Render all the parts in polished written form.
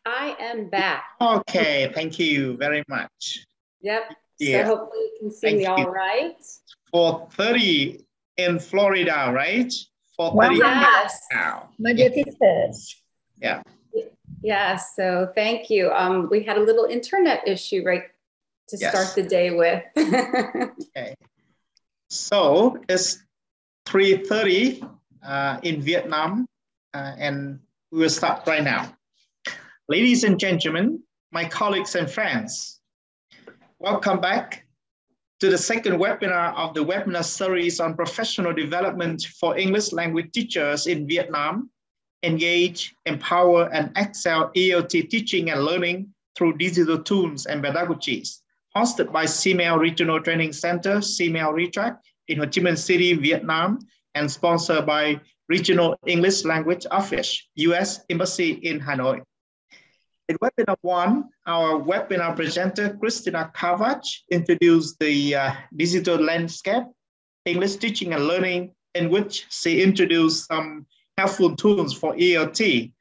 I am back. Okay, thank you very much. Yep. Yeah. So hopefully you can see me all right. 4:30 in Florida, right? 4:30 Yes. now. Yeah. Yes. So thank you. We had a little internet issue right to start the day with. Okay. So it's 3:30 in Vietnam, and we will start right now. Ladies and gentlemen, my colleagues and friends, welcome back to the second webinar of the webinar series on professional development for English language teachers in Vietnam, engage, empower, and excel ELT teaching and learning through digital tools and pedagogies, hosted by SEAMEO Regional Training Center, SEAMEO RETRAC, in Ho Chi Minh City, Vietnam, and sponsored by Regional English Language Office, U.S Embassy in Hanoi. In webinar 1, our webinar presenter, Christina Kavach, introduced the digital landscape, English teaching and learning, in which she introduced some helpful tools for ELT.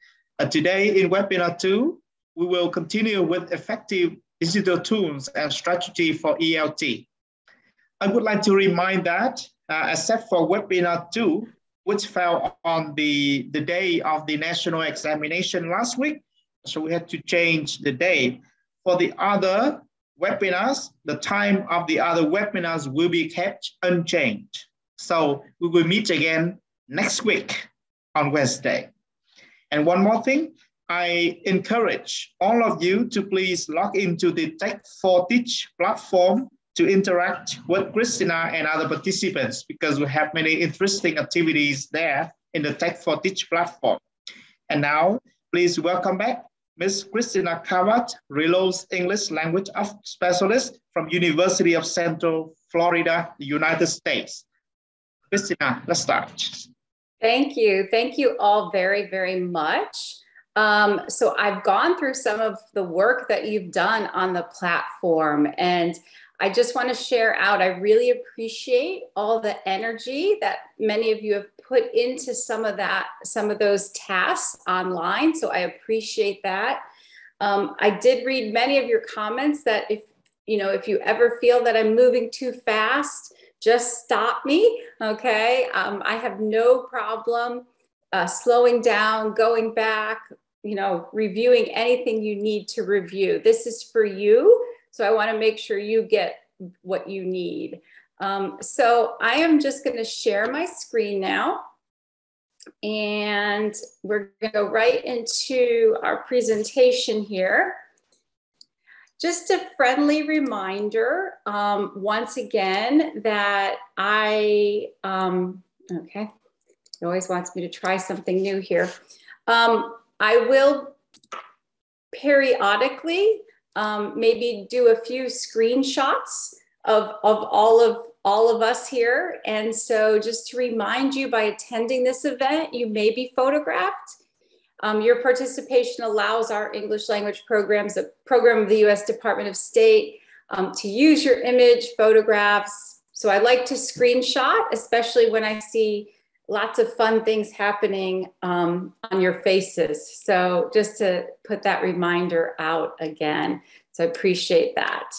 Today in webinar 2, we will continue with effective digital tools and strategy for ELT. I would like to remind that, except for webinar 2, which fell on the day of the national examination last week, so we had to change the day. For the other webinars, the time of the other webinars will be kept unchanged. So we will meet again next week on Wednesday. And one more thing, I encourage all of you to please log into the Tech4Teach platform to interact with Christina and other participants, because we have many interesting activities there in the Tech4Teach platform. And now, please welcome back Ms. Christina Kavach, RELO's English Language Specialist from University of Central Florida, the United States. Christina, let's start. Thank you. Thank you all very, very much. So I've gone through some of the work that you've done on the platform, and I just want to share out, I really appreciate all the energy that many of you have put into some of those tasks online. So I appreciate that. I did read many of your comments that if you ever feel that I'm moving too fast, just stop me, okay? I have no problem slowing down, going back, reviewing anything you need to review. This is for you. So I want to make sure you get what you need. So I am just going to share my screen now, and we're going to go right into our presentation here. Just a friendly reminder, once again, that okay, it always wants me to try something new here. I will periodically maybe do a few screenshots of all of us here. And so just to remind you, by attending this event, you may be photographed. Your participation allows our English language programs, a program of the U.S. Department of State, to use your image, photographs. So I like to screenshot, especially when I see lots of fun things happening on your faces. So just to put that reminder out again. So I appreciate that.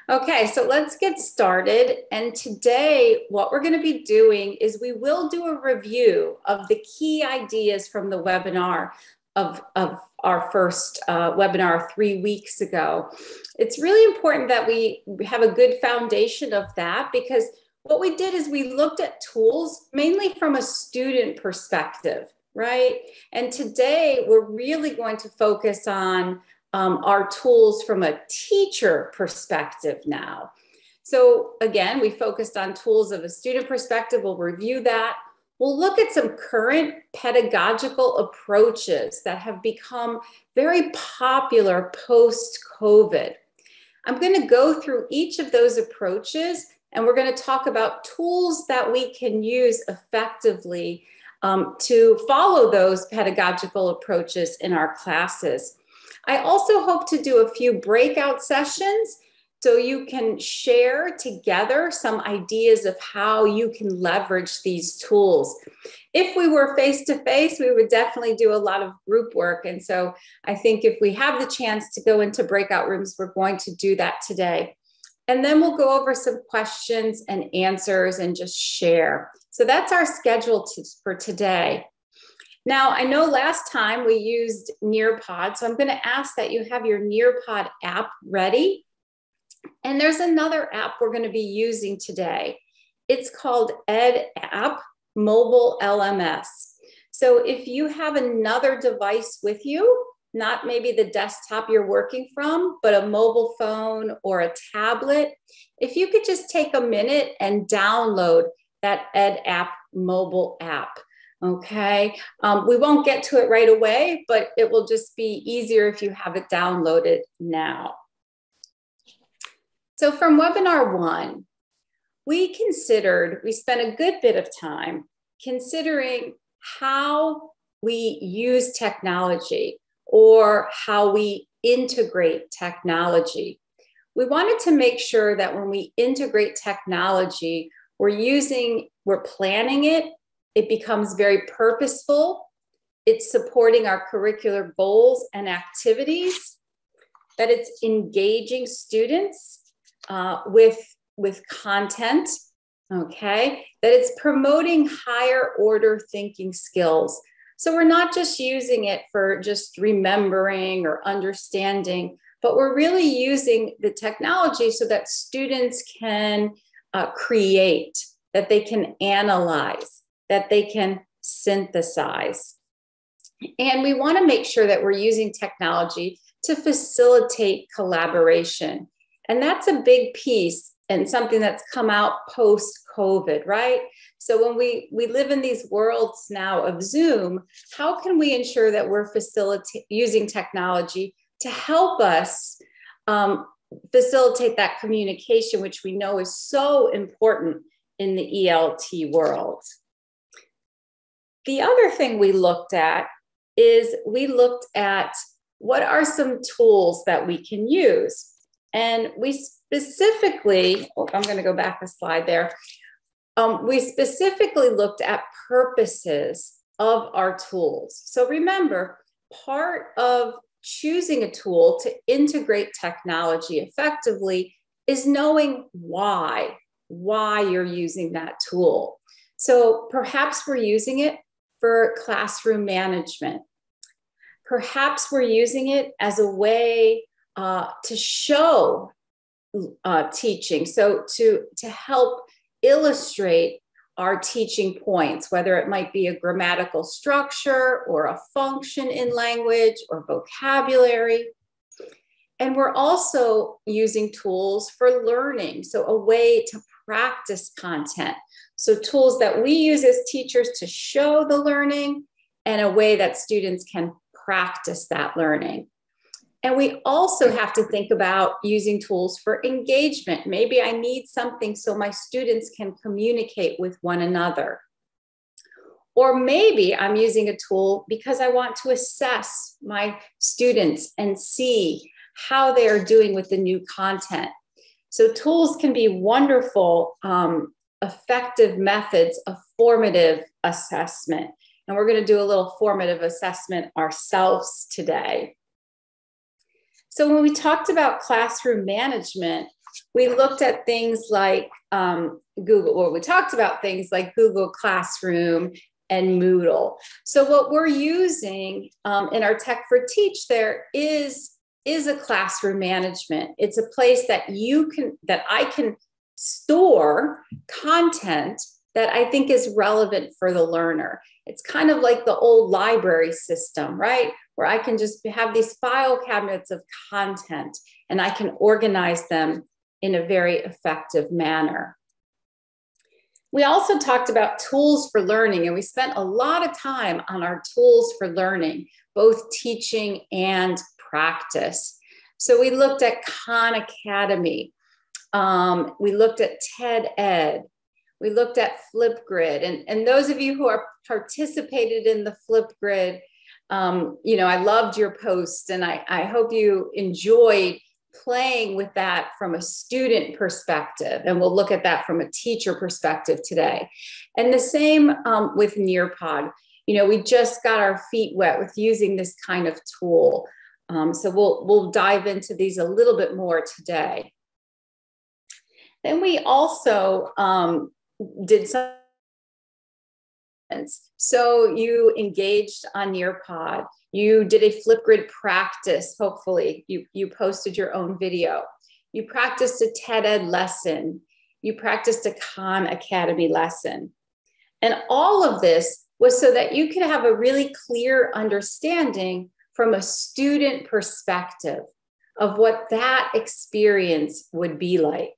Okay, so let's get started. And today, what we're going to be doing is we will do a review of the key ideas from the webinar of our first webinar 3 weeks ago. It's really important that we have a good foundation of that, because what we did is we looked at tools mainly from a student perspective, right? And today we're really going to focus on our tools from a teacher perspective now. So again, we focused on tools of a student perspective. We'll review that. We'll look at some current pedagogical approaches that have become very popular post-COVID. I'm going to go through each of those approaches, and we're going to talk about tools that we can use effectively to follow those pedagogical approaches in our classes. I also hope to do a few breakout sessions so you can share together some ideas of how you can leverage these tools. If we were face-to-face, we would definitely do a lot of group work. And so I think if we have the chance to go into breakout rooms, we're going to do that today. And then we'll go over some questions and answers and just share. So that's our schedule for today. Now, I know last time we used Nearpod, so I'm going to ask that you have your Nearpod app ready. And there's another app we're going to be using today. It's called Ed App Mobile LMS. So if you have another device with you, not maybe the desktop you're working from, but a mobile phone or a tablet, if you could just take a minute and download that Ed App mobile app. Okay, we won't get to it right away, but it will just be easier if you have it downloaded now. So from webinar 1, we spent a good bit of time considering how we use technology or how we integrate technology. We wanted to make sure that when we integrate technology, we're planning it, it becomes very purposeful, it's supporting our curricular goals and activities, that it's engaging students with content, okay, that it's promoting higher order thinking skills. So we're not just using it for just remembering or understanding, but we're really using the technology so that students can create, that they can analyze, that they can synthesize. And we want to make sure that we're using technology to facilitate collaboration. And that's a big piece and something that's come out post-COVID, right? So when we live in these worlds now of Zoom, how can we ensure that we're using technology to help us facilitate that communication, which we know is so important in the ELT world? The other thing we looked at is what are some tools that we can use. And we specifically, I'm going to go back a slide there. We specifically looked at purposes of our tools. So remember, part of choosing a tool to integrate technology effectively is knowing why you're using that tool. So perhaps we're using it for classroom management. Perhaps we're using it as a way to show teaching, so to help illustrate our teaching points, whether it might be a grammatical structure or a function in language or vocabulary. And we're also using tools for learning, so a way to practice content. So tools that we use as teachers to show the learning and a way that students can practice that learning. And we also have to think about using tools for engagement. Maybe I need something so my students can communicate with one another. Or maybe I'm using a tool because I want to assess my students and see how they are doing with the new content. So tools can be wonderful, effective methods of formative assessment. And we're going to do a little formative assessment ourselves today. So when we talked about classroom management, we looked at things like we talked about things like Google Classroom and Moodle. So what we're using in our Tech for Teach there is a classroom management. It's a place that I can store content that I think is relevant for the learner. It's kind of like the old library system, right? Where I can just have these file cabinets of content and I can organize them in a very effective manner. We also talked about tools for learning, and we spent a lot of time on our tools for learning, both teaching and practice. So we looked at Khan Academy. We looked at TED Ed. We looked at Flipgrid. And those of you who are participated in the Flipgrid, I loved your post, and I hope you enjoyed playing with that from a student perspective, and we'll look at that from a teacher perspective today. And the same with Nearpod. You know, we just got our feet wet with using this kind of tool. So we'll dive into these a little bit more today. Then we also did some. So you engaged on Nearpod. You did a Flipgrid practice, hopefully. You posted your own video. You practiced a TED Ed lesson. You practiced a Khan Academy lesson. And all of this was so that you could have a really clear understanding from a student perspective of what that experience would be like.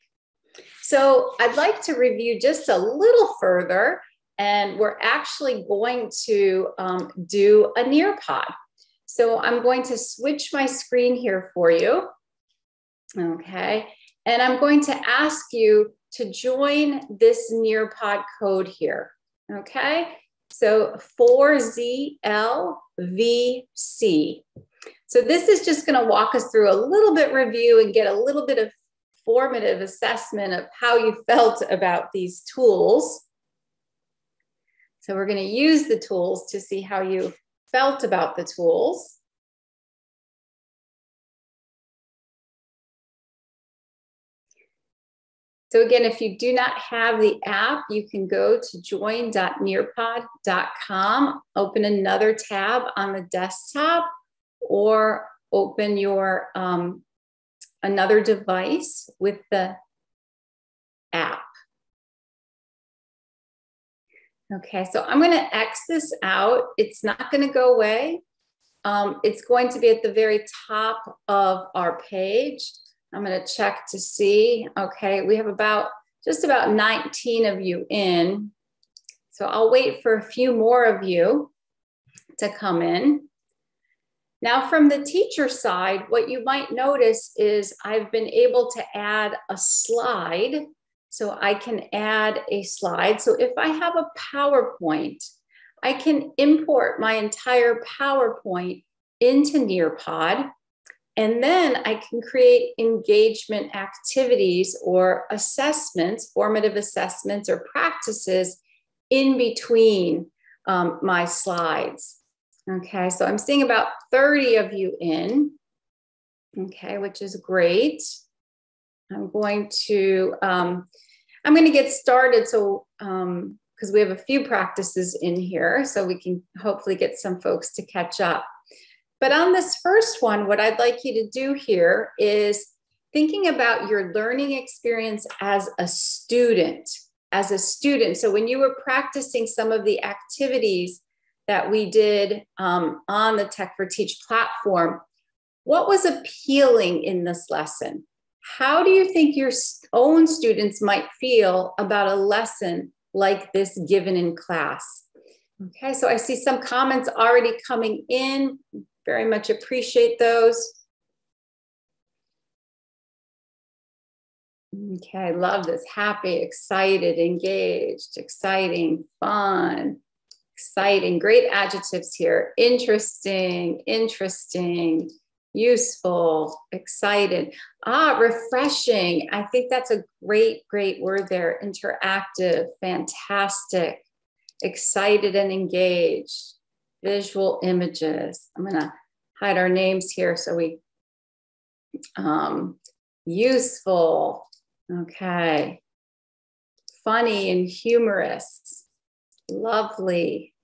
So I'd like to review just a little further, and we're actually going to do a Nearpod. So I'm going to switch my screen here for you. Okay, and I'm going to ask you to join this Nearpod code here. Okay, so 4ZLVC. So this is just going to walk us through a little bit review and get a little bit of formative assessment of how you felt about these tools. So we're going to use the tools to see how you felt about the tools. So again, if you do not have the app, you can go to join.nearpod.com, open another tab on the desktop, or open your another device with the app. Okay, so I'm going to X this out. It's not going to go away. It's going to be at the very top of our page. I'm going to check to see. Okay, we have just about 19 of you in. So I'll wait for a few more of you to come in. Now, from the teacher side, what you might notice is I've been able to add a slide. So I can add a slide. So if I have a PowerPoint, I can import my entire PowerPoint into Nearpod, and then I can create engagement activities or assessments, formative assessments or practices in between my slides. Okay, so I'm seeing about 30 of you in, okay, which is great. I'm going to get started, so because we have a few practices in here, so we can hopefully get some folks to catch up. But on this first one, what I'd like you to do here is thinking about your learning experience as a student. So when you were practicing some of the activities that we did on the Tech for Teach platform, what was appealing in this lesson? How do you think your own students might feel about a lesson like this given in class? Okay, so I see some comments already coming in. Very much appreciate those. Okay, I love this. Happy, excited, engaged, exciting, fun, exciting. Great adjectives here. Interesting, interesting, useful, excited. Refreshing. I think that's a great word there. Interactive, fantastic, excited and engaged. Visual images. I'm going to hide our names here so we, useful. Okay. Funny and humorous. Lovely.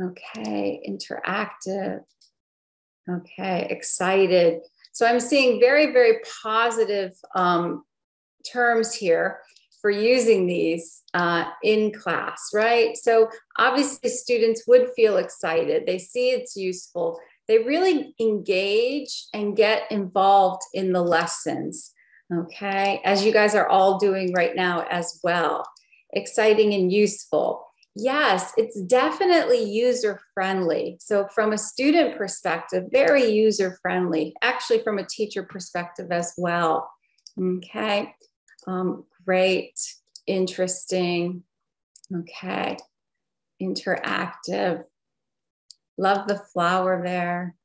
Okay. Interactive. Okay. Excited. So I'm seeing very positive terms here for using these in class, right? So obviously students would feel excited. They see it's useful. They really engage and get involved in the lessons, okay? As you guys are all doing right now as well. Exciting and useful. Yes, it's definitely user-friendly. So from a student perspective, very user-friendly. Actually from a teacher perspective as well, okay? Great, interesting, okay, interactive. Love the flower there.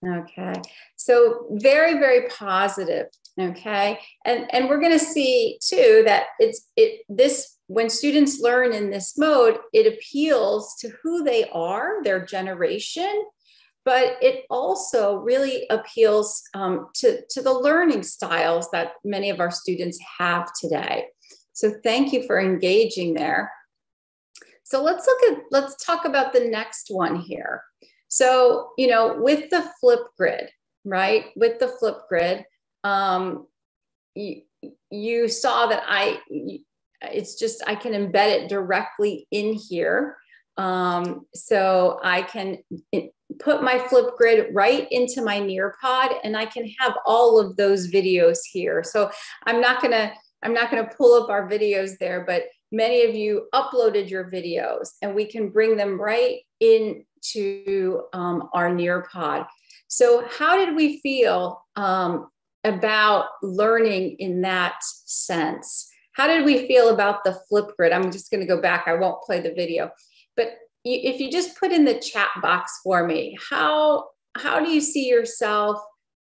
Okay, so very, very positive. Okay, and we're going to see too that when students learn in this mode, it appeals to who they are, their generation, but it also really appeals to the learning styles that many of our students have today. So thank you for engaging there. So let's talk about the next one here. So, you know, with the flip grid, right? With the flip grid, you saw that I can embed it directly in here. So I can put my flip grid right into my Nearpod, and I can have all of those videos here. So I'm not gonna pull up our videos there, but many of you uploaded your videos, and we can bring them right into our Nearpod. So how did we feel about learning in that sense? How did we feel about the flip grid? I'm just going to go back. I won't play the video, but if you just put in the chat box for me, how do you see yourself?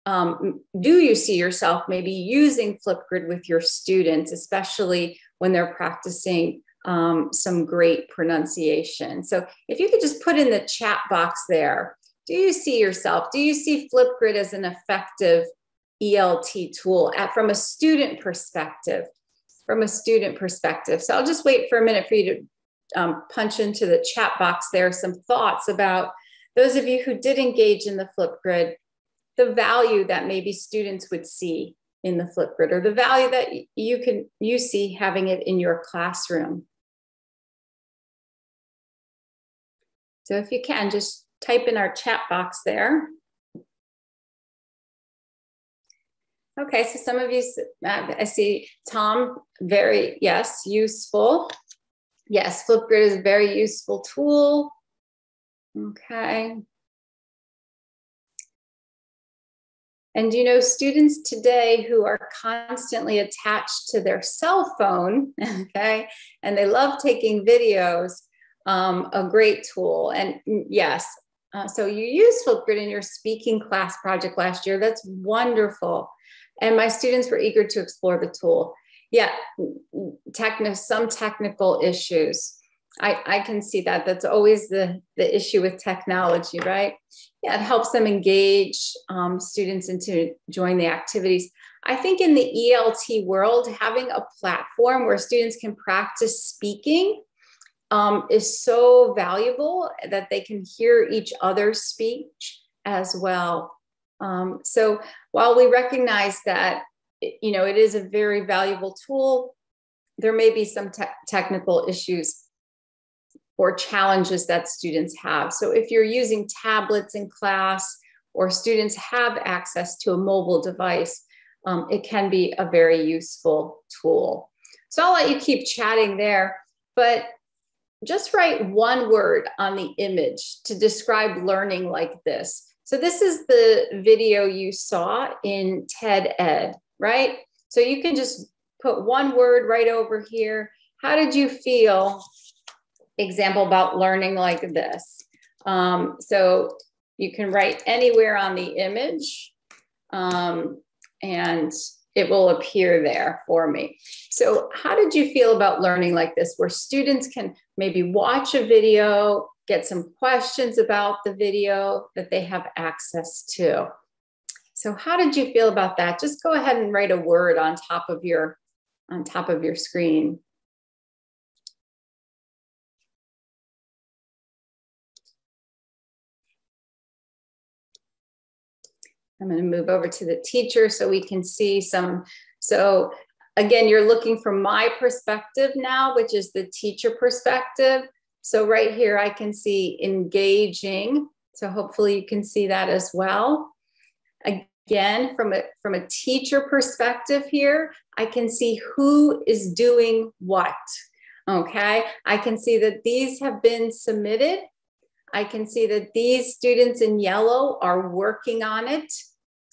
Do you see yourself maybe using Flipgrid with your students, especially when they're practicing some great pronunciation? So if you could just put in the chat box there, do you see yourself? Do you see Flipgrid as an effective ELT tool from a student perspective? From a student perspective. So I'll just wait for a minute for you to punch into the chat box there some thoughts about those of you who did engage in the Flipgrid, the value that maybe students would see in the Flipgrid, or the value that you see having it in your classroom. So if you can, just type in our chat box there. Okay, so some of you, I see Tom, yes, useful. Yes, Flipgrid is a very useful tool. Okay. And you know, students today who are constantly attached to their cell phone, okay, and they love taking videos, a great tool. And yes, so you used Flipgrid in your speaking class project last year. That's wonderful. And my students were eager to explore the tool. Yeah, some technical issues. I can see that. That's always the issue with technology, right? Yeah, it helps them engage students into join the activities. I think in the ELT world, having a platform where students can practice speaking is so valuable, that they can hear each other's speech as well. So while we recognize that, you know, it is a very valuable tool, there may be some technical issues or challenges that students have. So if you're using tablets in class, or students have access to a mobile device, it can be a very useful tool. So I'll let you keep chatting there, but just write one word on the image to describe learning like this. So this is the video you saw in TED Ed, right? So you can just put one word right over here. How did you feel, example, about learning like this? So you can write anywhere on the image, and it will appear there for me. So how did you feel about learning like this, where students can maybe watch a video, get some questions about the video that they have access to? So how did you feel about that? Just go ahead and write a word on top of your screen. I'm going to move over to the teacher so we can see some. So again, you're looking from my perspective now, which is the teacher perspective. So right here, I can see engaging. So hopefully you can see that as well. Again, from a teacher perspective here, I can see who is doing what. Okay, I can see that these have been submitted. I can see that these students in yellow are working on it.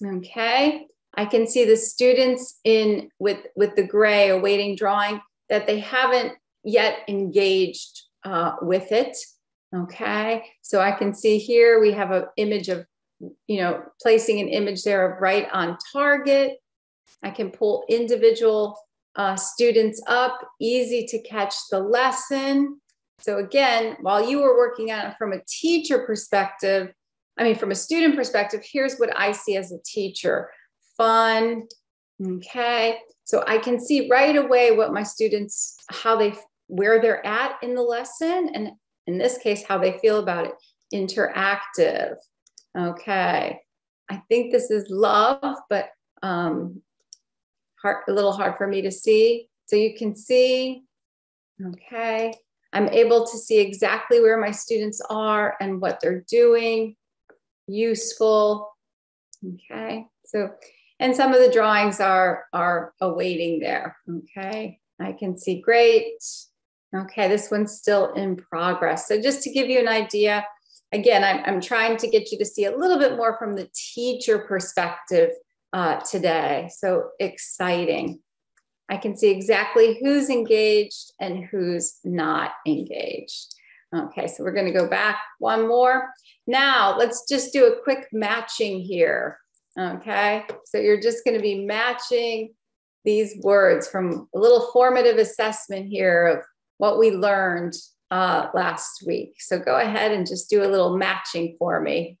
Okay, I can see the students with the gray awaiting drawing, that they haven't yet engaged with it. Okay, so I can see here we have an image of placing an image there of right on target. I can pull individual students up, easy to catch the lesson. So again, while you were working on it from a teacher perspective, from a student perspective, here's what I see as a teacher. Fun, okay. So I can see right away what my students, where they're at in the lesson, and in this case, how they feel about it. Interactive, okay. I think this is love, but a little hard for me to see. So you can see, okay. I'm able to see exactly where my students are and what they're doing. Useful, okay. So, and some of the drawings are awaiting there, okay. I can see great. Okay, this one's still in progress. So just to give you an idea, again, I'm trying to get you to see a little bit more from the teacher perspective today. So exciting. I can see exactly who's engaged and who's not engaged. Okay, so we're gonna go back one more. Now, let's just do a quick matching here, okay? So you're just gonna be matching these words from a little formative assessment here of what we learned last week. So go ahead and just do a little matching for me.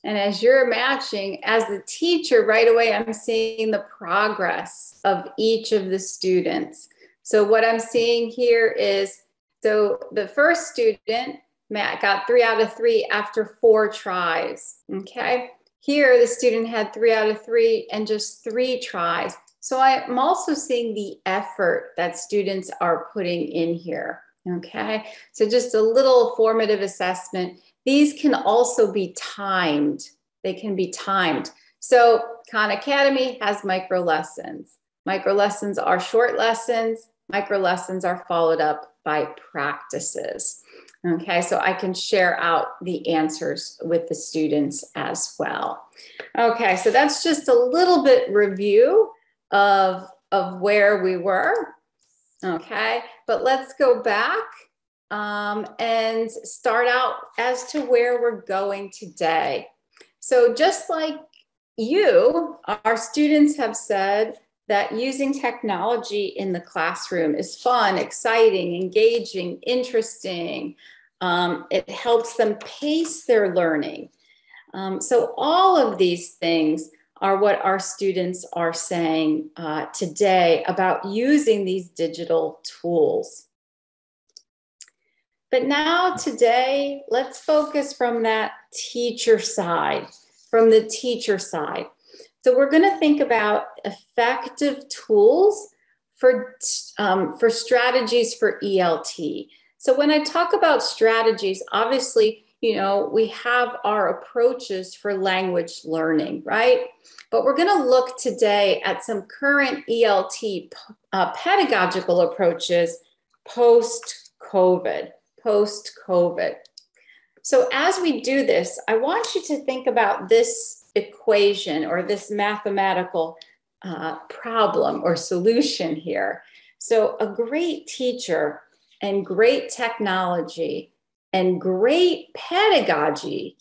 And as you're matching, as the teacher, right away, I'm seeing the progress of each of the students. So what I'm seeing here is, so the first student, Matt, got 3 out of 3 after 4 tries, okay? Here, the student had 3 out of 3 and just 3 tries. So I'm also seeing the effort that students are putting in here, okay? So just a little formative assessment. These can also be timed. They can be timed. So Khan Academy has micro lessons. Micro lessons are short lessons. Micro lessons are followed up by practices. Okay, so I can share out the answers with the students as well. Okay, so that's just a little bit review of where we were. Okay, but let's go back and start out as to where we're going today. So just like you, our students have said that using technology in the classroom is fun, exciting, engaging, interesting. It helps them pace their learning. So all of these things are what our students are saying today about using these digital tools. But now today, let's focus from that teacher side, from the teacher side. So we're going to think about effective tools for strategies for ELT. So when I talk about strategies, obviously, we have our approaches for language learning, right? But we're going to look today at some current ELT pedagogical approaches post-COVID. So as we do this, I want you to think about this equation or this mathematical problem or solution here. So a great teacher and great technology and great pedagogy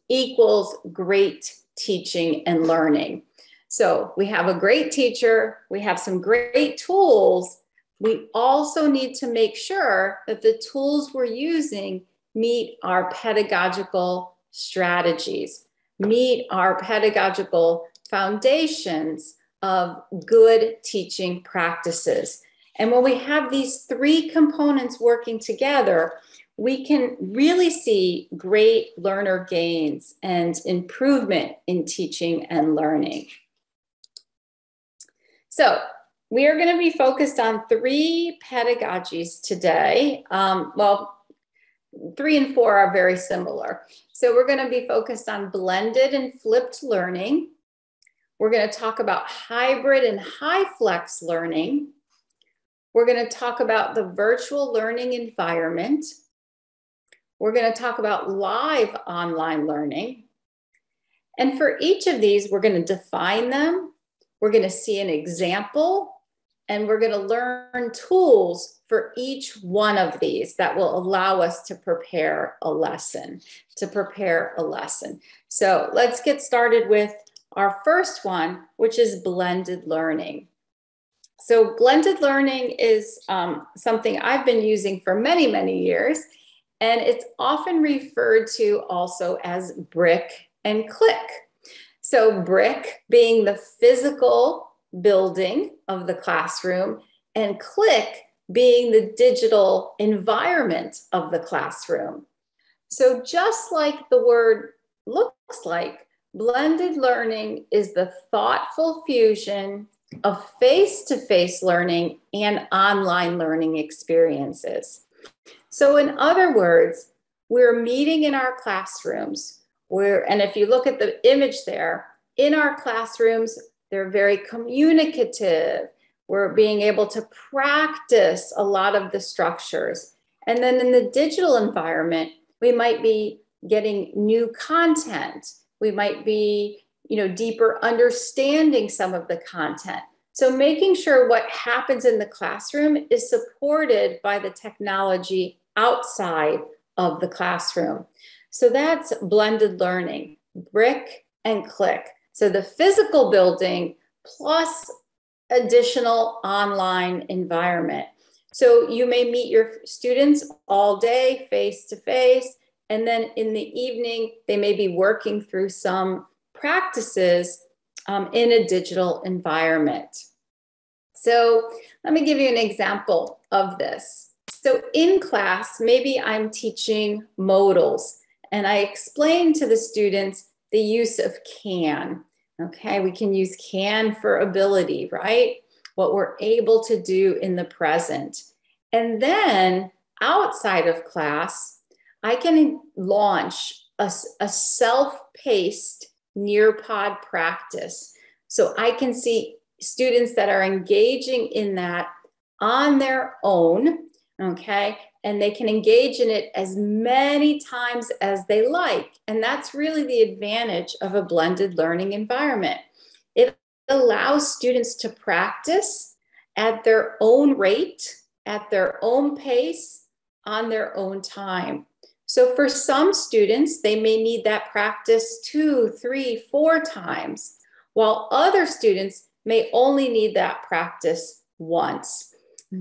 equals great teaching and learning. So we have a great teacher, we have some great tools. We also need to make sure that the tools we're using meet our pedagogical strategies, meet our pedagogical foundations of good teaching practices. And when we have these 3 components working together, we can really see great learner gains and improvement in teaching and learning. So we are going to be focused on 3 pedagogies today. Well, 3 and 4 are very similar. So we're going to be focused on blended and flipped learning. We're going to talk about hybrid and Hyflex learning. We're going to talk about the virtual learning environment. We're going to talk about live online learning. And for each of these, we're going to define them. We're going to see an example. And we're going to learn tools for each one of these that will allow us to prepare a lesson, So let's get started with our first one, which is blended learning. So blended learning is something I've been using for many, many years, and it's often referred to also as brick and click. So brick being the physical building of the classroom, and click being the digital environment of the classroom. So just like the word looks like, blended learning is the thoughtful fusion of face-to-face learning and online learning experiences. So in other words, we're meeting in our classrooms, and if you look at the image there, in our classrooms, they're very communicative. We're being able to practice a lot of the structures. And then in the digital environment, we might be getting new content. We might be, deeper understanding some of the content. So making sure what happens in the classroom is supported by the technology outside of the classroom. So that's blended learning, brick and click. So the physical building plus additional online environment. So you may meet your students all day face to face, and then in the evening, they may be working through some practices in a digital environment. So let me give you an example of this. So in class, maybe I'm teaching modals, and I explain to the students the use of can. Okay, we can use can for ability, right? What we're able to do in the present. And then outside of class, I can launch a self-paced Nearpod practice. So I can see students that are engaging in that on their own, okay? And they can engage in it as many times as they like. And that's really the advantage of a blended learning environment. It allows students to practice at their own rate, at their own pace, on their own time. So for some students, they may need that practice 2, 3, 4 times, while other students may only need that practice once.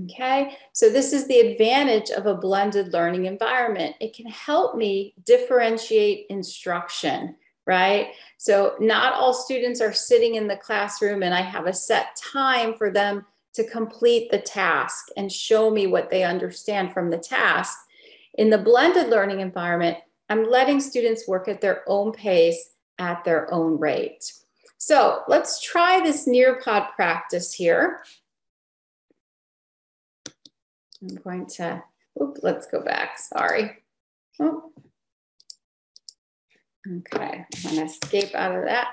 Okay, so this is the advantage of a blended learning environment. It can help me differentiate instruction, right? So not all students are sitting in the classroom and I have a set time for them to complete the task and show me what they understand from the task. In the blended learning environment, I'm letting students work at their own pace, at their own rate. So let's try this Nearpod practice here. I'm going to, let's go back, sorry. Oh. Okay, I'm gonna escape out of that.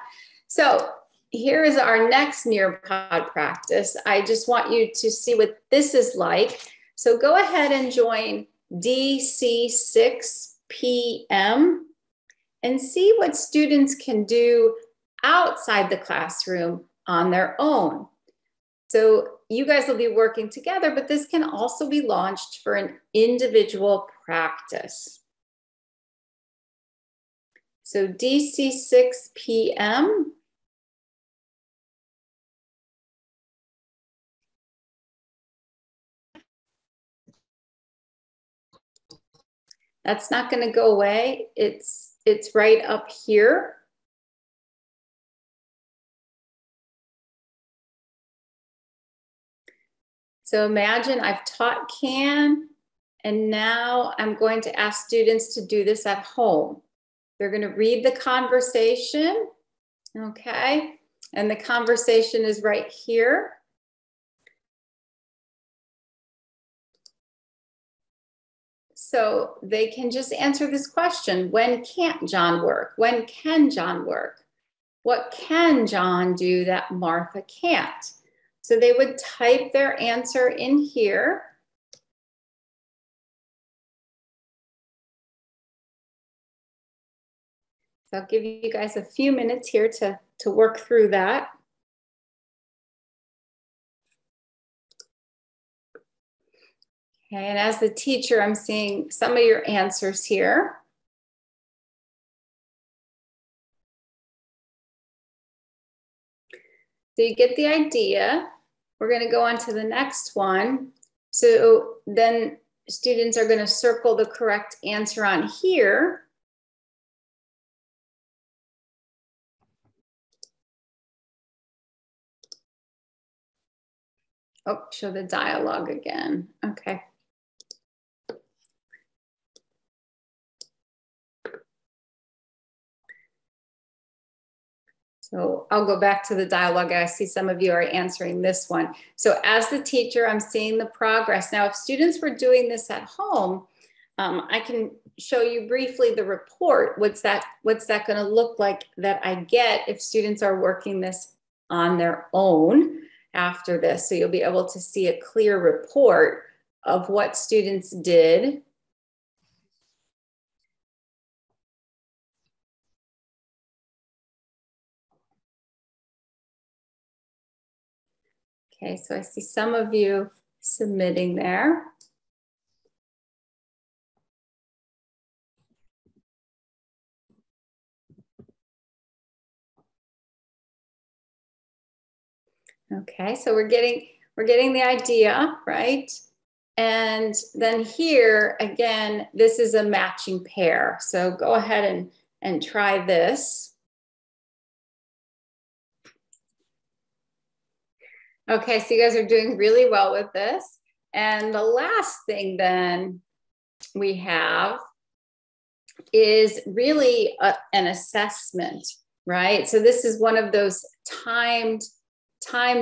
So here is our next Nearpod practice. I just want you to see what this is like. So go ahead and join DC6 PM and see what students can do outside the classroom on their own. So you guys will be working together, but this can also be launched for an individual practice. So DC6 PM. That's not going to go away. It's right up here. So imagine I've taught CAN, and now I'm going to ask students to do this at home. They're going to read the conversation, okay? And the conversation is right here. So they can just answer this question: when can't John work? When can John work? What can John do that Martha can't? So they would type their answer in here. So I'll give you guys a few minutes here to work through that. Okay, and as the teacher, I'm seeing some of your answers here. So you get the idea. We're going to go on to the next one. So then students are going to circle the correct answer on here. Oh, show the dialogue again. Okay. So I'll go back to the dialogue. I see some of you are answering this one. So as the teacher, I'm seeing the progress. Now, if students were doing this at home, I can show you briefly the report. What's that going to look like that I get if students are working this on their own after this? So you'll be able to see a clear report of what students did. Okay, so I see some of you submitting there. Okay, so we're getting the idea, right? And then here, again, this is a matching pair. So go ahead and try this. Okay, so you guys are doing really well with this. And the last thing then we have is really an assessment, right? So this is one of those timed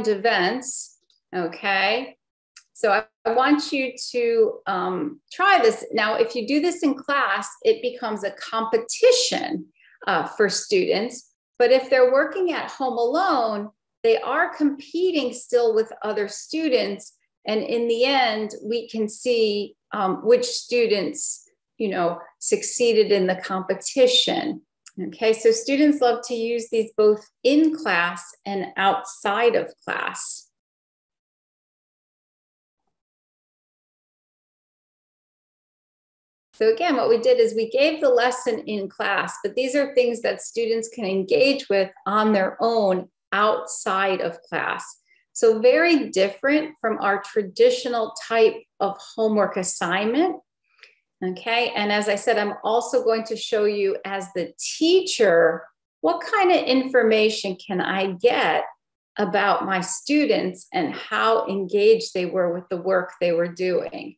events, okay? So I want you to try this. Now, if you do this in class, it becomes a competition for students. But if they're working at home alone, they are competing still with other students. And in the end, we can see which students, you know, succeeded in the competition. Okay, so students love to use these both in class and outside of class. So again, what we did is we gave the lesson in class, but these are things that students can engage with on their own outside of class. So very different from our traditional type of homework assignment. Okay, and as I said, I'm also going to show you as the teacher, what kind of information can I get about my students and how engaged they were with the work they were doing.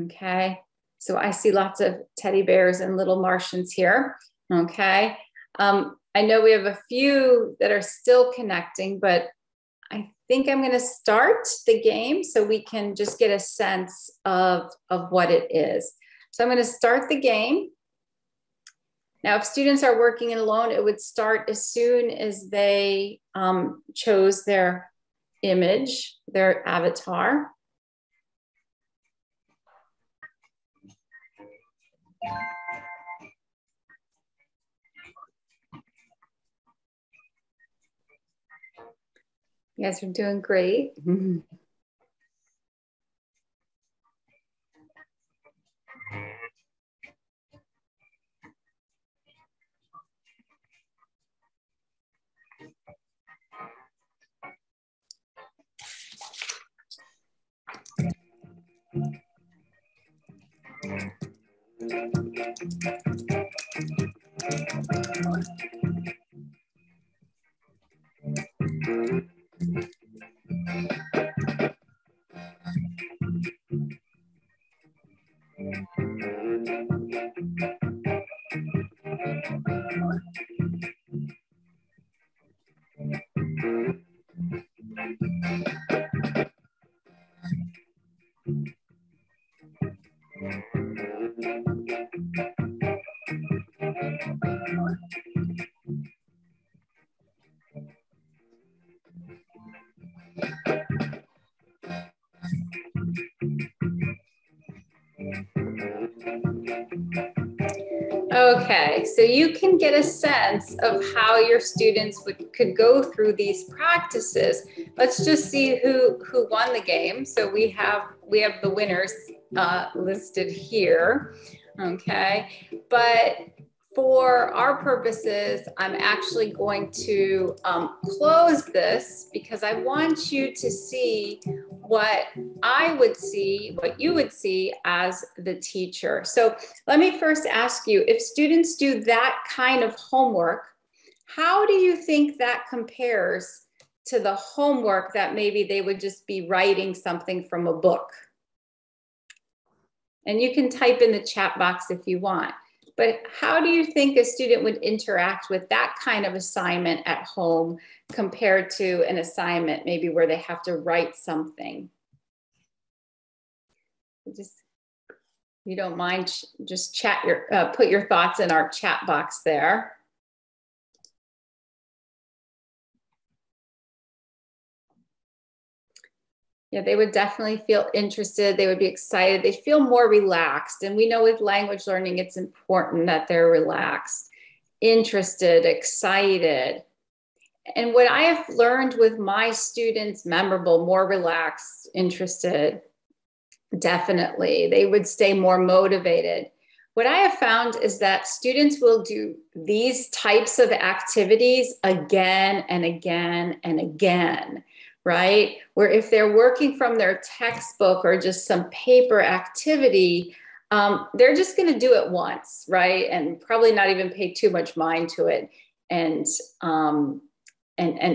Okay, so I see lots of teddy bears and little Martians here. Okay, I know we have a few that are still connecting, but I think I'm going to start the game so we can just get a sense of what it is. So I'm going to start the game. Now, if students are working alone, it would start as soon as they chose their image, their avatar. You guys are doing great. Okay, so you can get a sense of how your students would could go through these practices. Let's just see who won the game. So we have the winners listed here. Okay, but for our purposes, I'm actually going to close this because I want you to see what I would see, what you would see as the teacher. So let me first ask you, if students do that kind of homework, how do you think that compares to the homework that maybe they would just be writing something from a book? And you can type in the chat box if you want. But how do you think a student would interact with that kind of assignment at home compared to an assignment maybe where they have to write something? Just, you don't mind, just chat put your thoughts in our chat box there. Yeah, they would definitely feel interested. They would be excited. They feel more relaxed. And we know with language learning, it's important that they're relaxed, interested, excited. And what I have learned with my students, memorable, more relaxed, interested, definitely. They would stay more motivated. What I have found is that students will do these types of activities again and again and again. Right? Where if they're working from their textbook or just some paper activity, they're just going to do it once, right? And probably not even pay too much mind to it and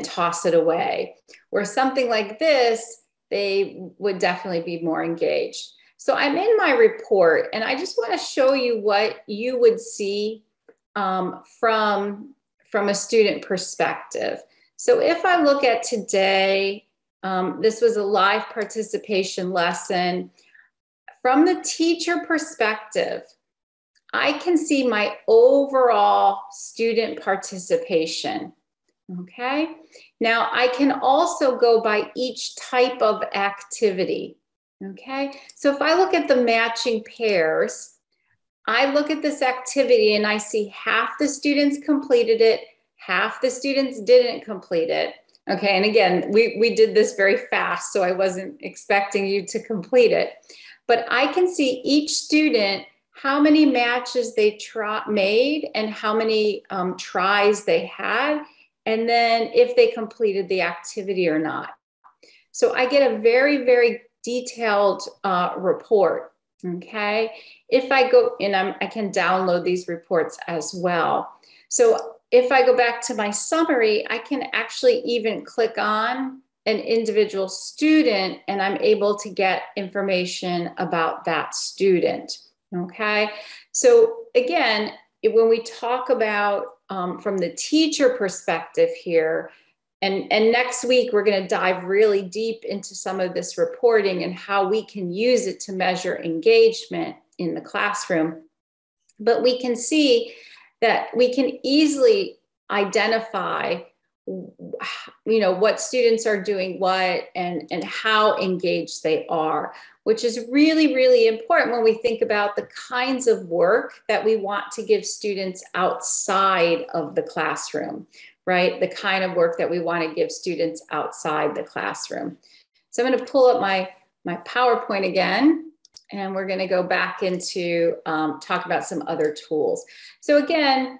toss it away. Where something like this, they would definitely be more engaged. So I'm in my report, and I just want to show you what you would see from a student perspective. So if I look at today, this was a live participation lesson. From the teacher perspective, I can see my overall student participation, okay? Now, I can also go by each type of activity, okay? So if I look at the matching pairs, I look at this activity and I see half the students completed it, half the students didn't complete it. Okay, and again, we did this very fast, so I wasn't expecting you to complete it. But I can see each student, how many matches they made and how many tries they had, and then if they completed the activity or not. So I get a very, very detailed report, okay? If I go, and I can download these reports as well. So if I go back to my summary, I can actually even click on an individual student and I'm able to get information about that student, okay? So again, when we talk about from the teacher perspective here, and next week we're gonna dive really deep into some of this reporting and how we can use it to measure engagement in the classroom. But we can see that we can easily identify, what students are doing what and how engaged they are, which is really, really important when we think about the kinds of work that we want to give students outside of the classroom, right? The kind of work that we want to give students outside the classroom. So I'm going to pull up my PowerPoint again. And we're going to go back into talk about some other tools. So again,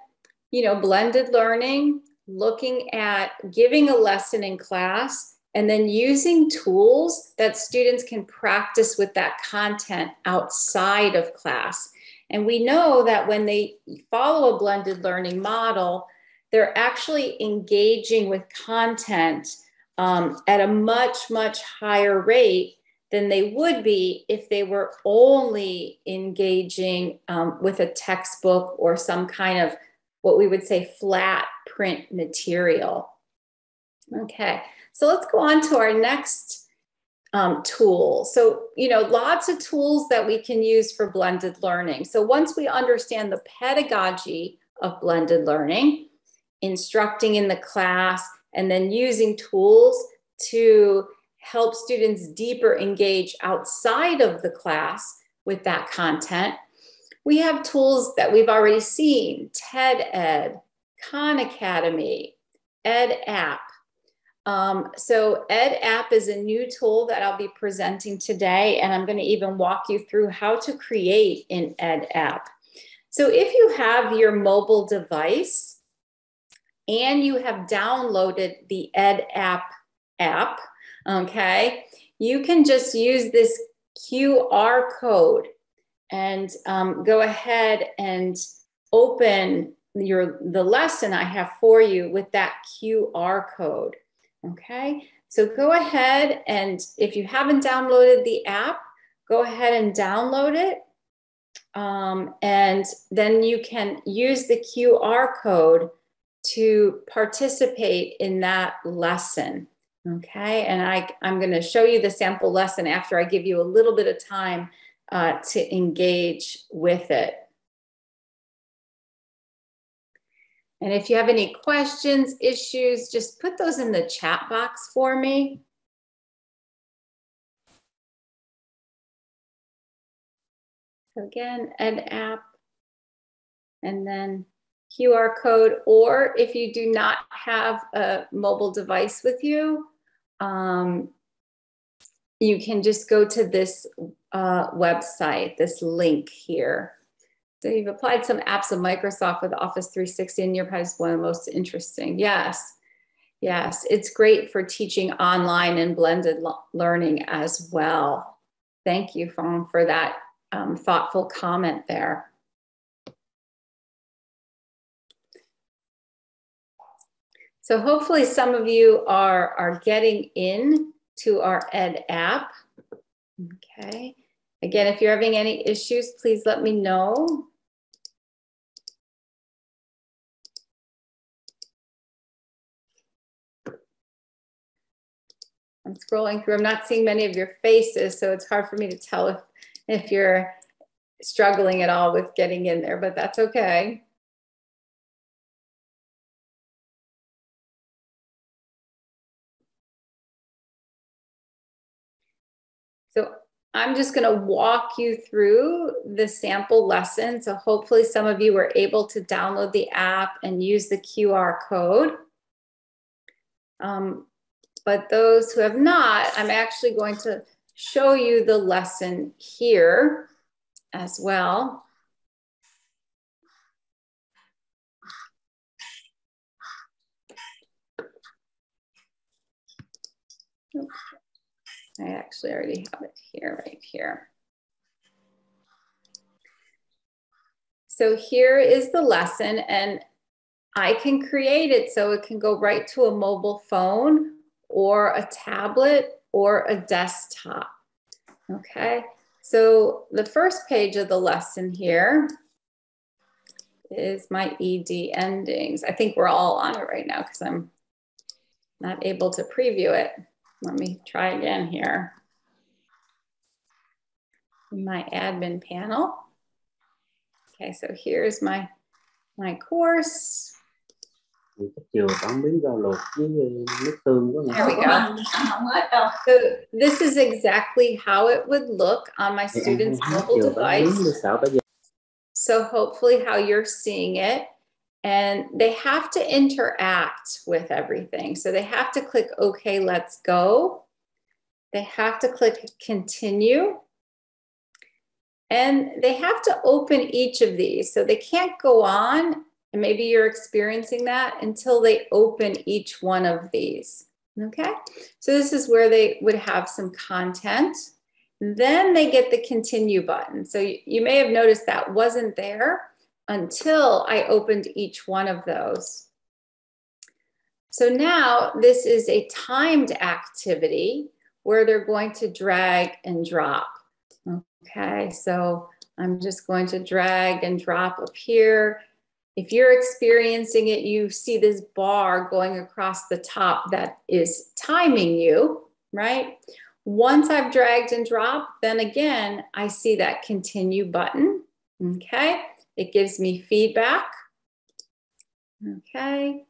blended learning, looking at giving a lesson in class and then using tools that students can practice with that content outside of class. And we know that when they follow a blended learning model, they're actually engaging with content at a much, much higher rate than they would be if they were only engaging with a textbook or some kind of what we would say flat print material. Okay, so let's go on to our next tool. So, lots of tools that we can use for blended learning. So once we understand the pedagogy of blended learning, instructing in the class, and then using tools to help students deeper engage outside of the class with that content. We have tools that we've already seen, TED Ed, Khan Academy, Ed App. So Ed App is a new tool that I'll be presenting today, and I'm going to even walk you through how to create an Ed App. So if you have your mobile device and you have downloaded the Ed app, okay, you can just use this QR code and go ahead and open the lesson I have for you with that QR code. Okay, so go ahead, and if you haven't downloaded the app, go ahead and download it. And then you can use the QR code to participate in that lesson. Okay, and I'm going to show you the sample lesson after I give you a little bit of time to engage with it. And if you have any questions, issues, just put those in the chat box for me. So again, Ed App, and then QR code, or if you do not have a mobile device with you, you can just go to this website, this link here. So you've applied some apps of Microsoft with Office 360, and you're probably one of the most interesting. Yes, yes, it's great for teaching online and blended learning as well. Thank you, Fong, for that thoughtful comment there. So hopefully some of you are getting in to our Ed app. Okay. Again, if you're having any issues, please let me know. I'm scrolling through. I'm not seeing many of your faces, so it's hard for me to tell if you're struggling at all with getting in there, but that's okay. So I'm just going to walk you through the sample lesson. So hopefully some of you were able to download the app and use the QR code. But those who have not, I'm actually going to show you the lesson here as well. I actually already have it here, right here. So here is the lesson, and I can create it so it can go right to a mobile phone or a tablet or a desktop. Okay, so the first page of the lesson here is my ED endings. I think we're all on it right now because I'm not able to preview it. Let me try again here. My admin panel. Okay, so here's my course. There we go. So this is exactly how it would look on my student's mobile device. So hopefully how you're seeing it. And they have to interact with everything. So they have to click, okay, let's go. They have to click continue. And they have to open each of these. So they can't go on, and maybe you're experiencing that, until they open each one of these. Okay, so this is where they would have some content. Then they get the continue button. So you may have noticed that wasn't there until I opened each one of those. So now this is a timed activity where they're going to drag and drop. Okay, so I'm just going to drag and drop up here. If you're experiencing it, you see this bar going across the top that is timing you, right? Once I've dragged and dropped, then again, I see that continue button, okay? It gives me feedback, okay?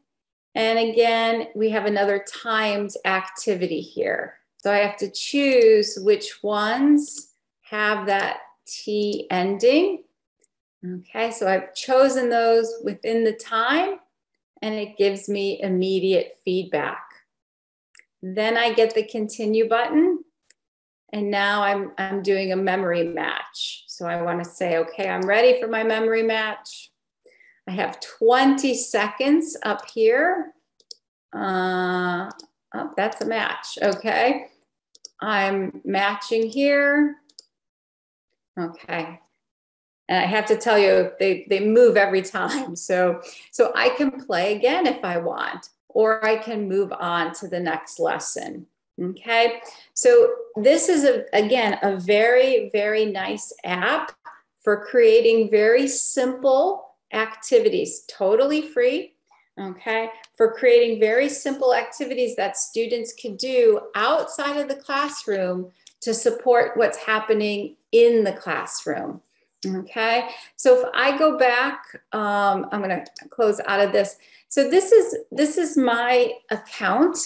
And again, we have another timed activity here. So I have to choose which ones have that T ending. Okay, so I've chosen those within the time, and it gives me immediate feedback. Then I get the continue button, and now I'm doing a memory match. So I want to say, okay, I'm ready for my memory match. I have 20 seconds up here. Oh, that's a match. Okay. I'm matching here. Okay. And I have to tell you, they move every time. So I can play again if I want, or I can move on to the next lesson. Okay. So this is, again, a very, very nice app for creating very simple activities, totally free. Okay. For creating very simple activities that students can do outside of the classroom to support what's happening in the classroom. Okay, so if I go back, I'm going to close out of this. So this is my account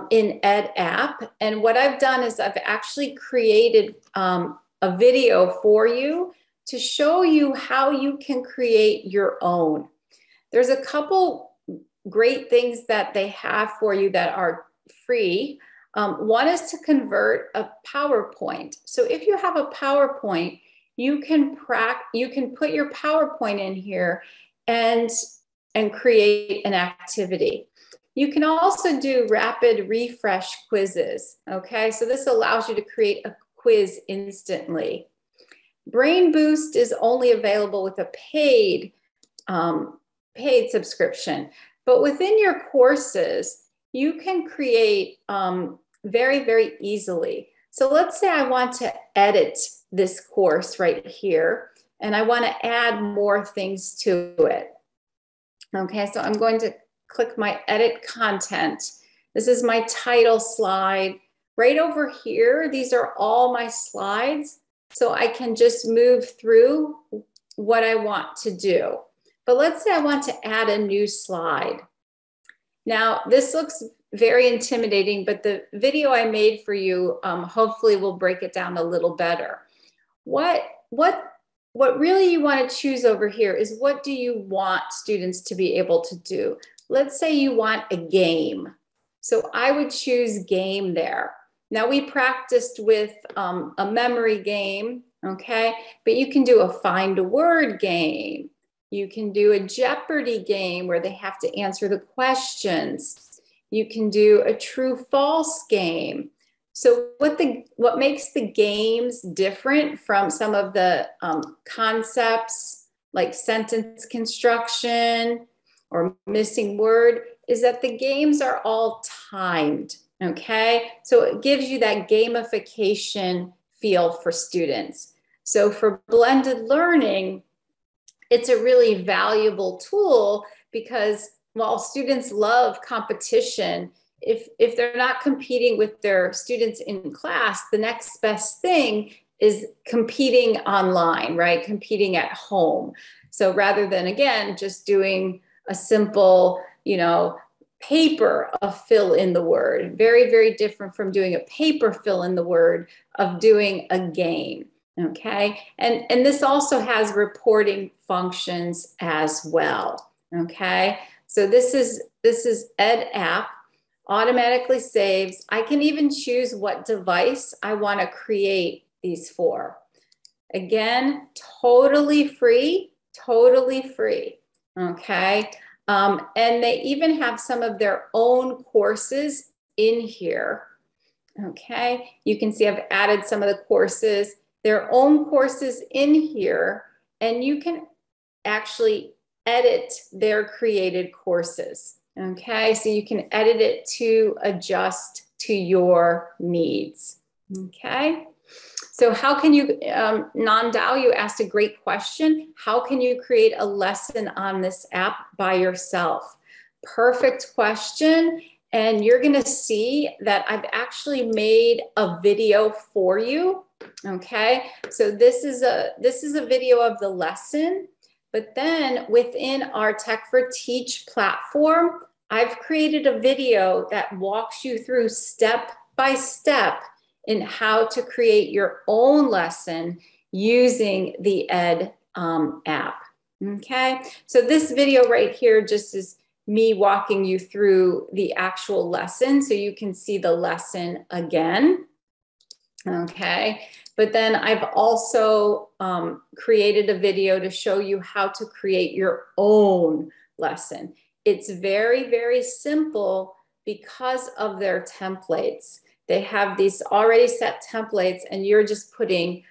in Ed App, and what I've done is I've actually created a video for you to show you how you can create your own. There's a couple great things that they have for you that are free. One is to convert a PowerPoint. So if you have a PowerPoint, you can put your PowerPoint in here and create an activity. You can also do rapid refresh quizzes. Okay, so this allows you to create a quiz instantly. Brain Boost is only available with a paid subscription, but within your courses, you can create very, very easily. So let's say I want to edit this course right here, and I want to add more things to it. Okay, so I'm going to click my edit content. This is my title slide. Right over here, these are all my slides. So I can just move through what I want to do. But let's say I want to add a new slide. Now, this looks very intimidating, but the video I made for you hopefully will break it down a little better. What really you want to choose over here is, what do you want students to be able to do? Let's say you want a game. So I would choose game there. Now we practiced with a memory game, okay? But you can do a find a word game. You can do a Jeopardy game where they have to answer the questions. You can do a true false game. So what makes the games different from some of the concepts like sentence construction or missing word is that the games are all timed, okay? So it gives you that gamification feel for students. So for blended learning, it's a really valuable tool because while students love competition, if they're not competing with their students in class, the next best thing is competing online, right? Competing at home. So rather than, again, just doing a simple, paper of fill in the word, very, very different from doing a paper fill in the word of doing a game. Okay, and this also has reporting functions as well. Okay, so this is Ed App, automatically saves. I can even choose what device I want to create these for. Again, totally free, totally free. Okay, and they even have some of their own courses in here. Okay, you can see I've added some of the courses, their own courses in here, and you can actually edit their created courses. Okay, so you can edit it to adjust to your needs. Okay, so how can you, Non-Dao, you asked a great question. How can you create a lesson on this app by yourself? Perfect question. And you're going to see that I've actually made a video for you. Okay, so this is a video of the lesson, but then within our Tech for Teach platform, I've created a video that walks you through step by step in how to create your own lesson using the Ed app. Okay, so this video right here just is me walking you through the actual lesson so you can see the lesson again. Okay, but then I've also created a video to show you how to create your own lesson. It's very, very simple because of their templates. They have these already set templates and you're just putting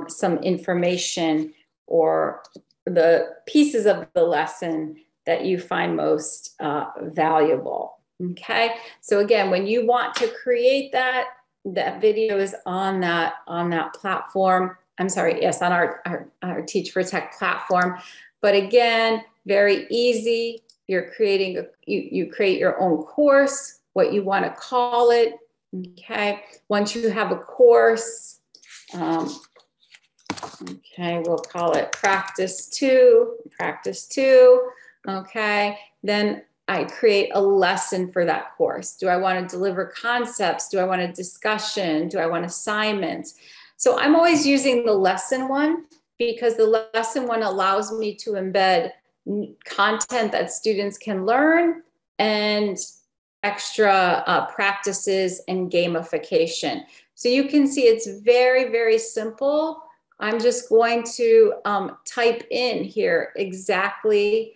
some information or the pieces of the lesson that you find most valuable. Okay, so again, when you want to create that video is on that platform. I'm sorry, yes, on our Teach for Tech platform. But again, very easy. You're creating you create your own course, what you want to call it. Okay, once you have a course, okay, we'll call it practice two. Okay, then I create a lesson for that course. Do I want to deliver concepts? Do I want a discussion? Do I want assignments? So I'm always using the lesson one because the lesson one allows me to embed content that students can learn and extra practices and gamification. So you can see it's very, very simple. I'm just going to type in here exactly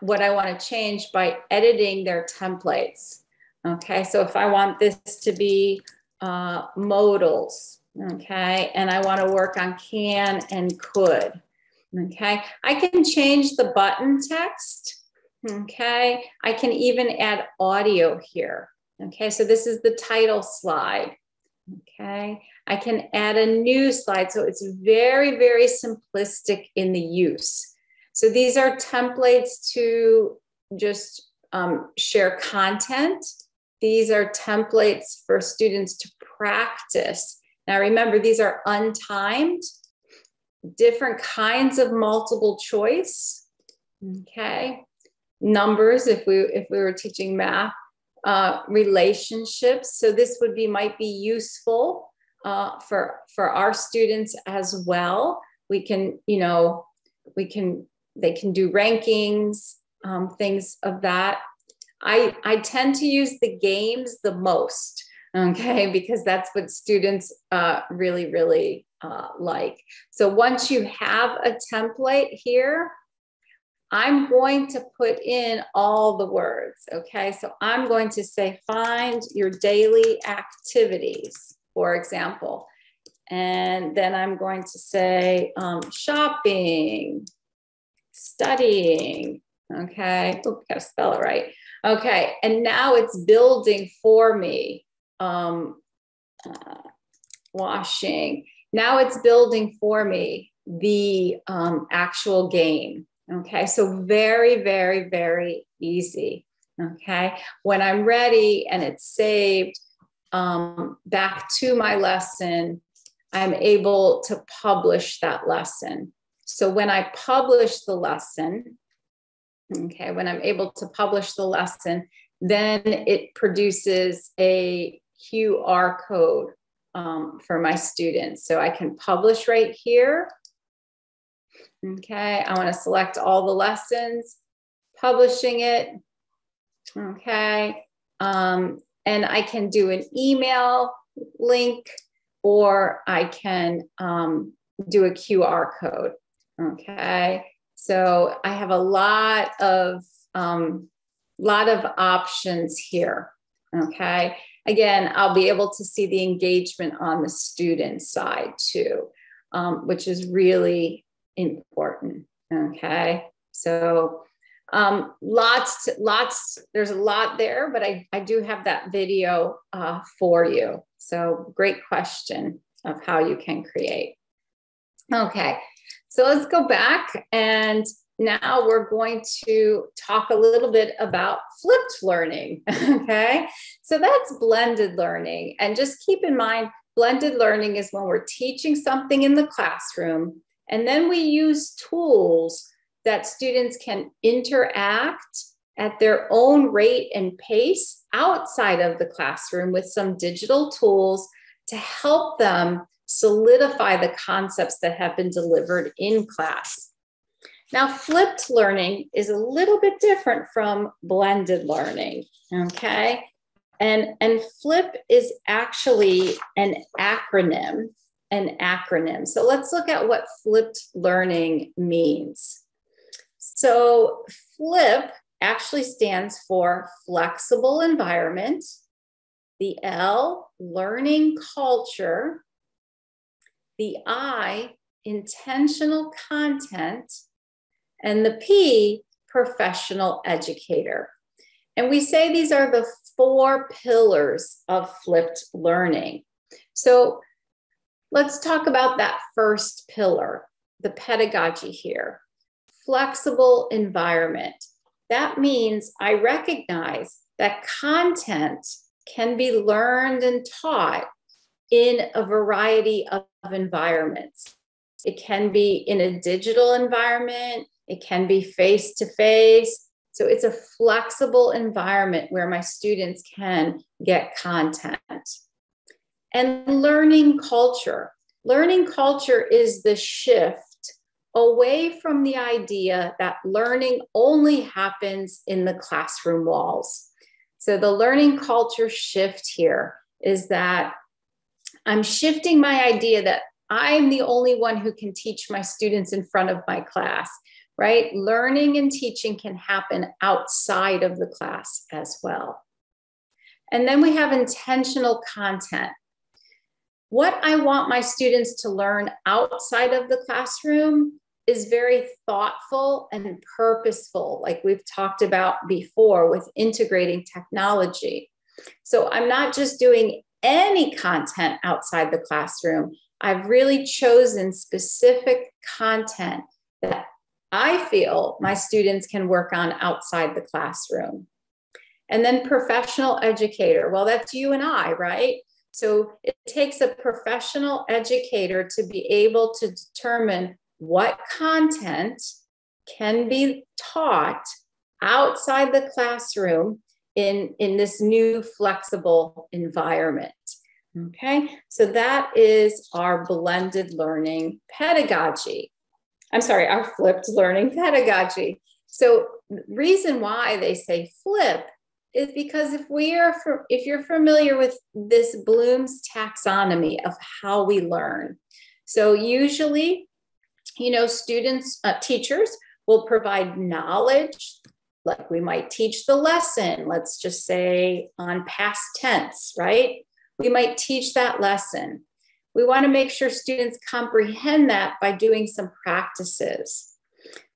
what I want to change by editing their templates. Okay, so if I want this to be modals, okay, and I want to work on can and could, okay, I can change the button text, okay, I can even add audio here, okay, so this is the title slide, okay, I can add a new slide, so it's very, very simplistic in the use. So these are templates to just share content. These are templates for students to practice. Now remember, these are untimed, different kinds of multiple choice, okay? Numbers, if we were teaching math, relationships. So this might be useful for our students as well. We can, you know, they can do rankings, things of that. I tend to use the games the most, okay, because that's what students really, really like. So once you have a template here, I'm going to put in all the words, okay? So I'm going to say, find your daily activities, for example. And then I'm going to say shopping, studying, okay? Oh, gotta spell it right. Okay, and now it's building for me. Washing. Now it's building for me the actual game. Okay, so very, very, very easy. Okay, when I'm ready and it's saved back to my lesson, I'm able to publish that lesson. So when I publish the lesson, okay, when I'm able to publish the lesson, then it produces a QR code for my students. So I can publish right here. Okay, I want to select all the lessons, publishing it. Okay, and I can do an email link or I can do a QR code. Okay, so I have a lot of options here. Okay, again, I'll be able to see the engagement on the student side too, which is really important. Okay, so there's a lot there, but I do have that video for you. So great question of how you can create. Okay, so let's go back, and now we're going to talk a little bit about flipped learning. Okay, so that's blended learning, and just keep in mind, blended learning is when we're teaching something in the classroom, and then we use tools that students can interact at their own rate and pace outside of the classroom with some digital tools to help them solidify the concepts that have been delivered in class. Now, flipped learning is a little bit different from blended learning, okay? And flip is actually an acronym. So let's look at what flipped learning means. So flip actually stands for flexible environment, the L, learning culture, the I, intentional content, and the P, professional educator. And we say these are the 4 pillars of flipped learning. So let's talk about that first pillar, the pedagogy here. Flexible environment. That means I recognize that content can be learned and taught in a variety of environments. It can be in a digital environment, it can be face-to-face. So it's a flexible environment where my students can get content. And learning culture. Learning culture is the shift away from the idea that learning only happens in the classroom walls. So the learning culture shift here is that I'm shifting my idea that I'm the only one who can teach my students in front of my class, right? Learning and teaching can happen outside of the class as well. And then we have intentional content. What I want my students to learn outside of the classroom is very thoughtful and purposeful, like we've talked about before with integrating technology. So I'm not just doing any content outside the classroom. I've really chosen specific content that I feel my students can work on outside the classroom. And then professional educator. Well, that's you and I, right? So it takes a professional educator to be able to determine what content can be taught outside the classroom in this new flexible environment. Okay, so that is our blended learning pedagogy. I'm sorry, our flipped learning pedagogy. So the reason why they say flip is because if you're familiar with this Bloom's taxonomy of how we learn. So usually, you know, teachers will provide knowledge, like we might teach the lesson, let's just say on past tense, right? We might teach that lesson. We want to make sure students comprehend that by doing some practices.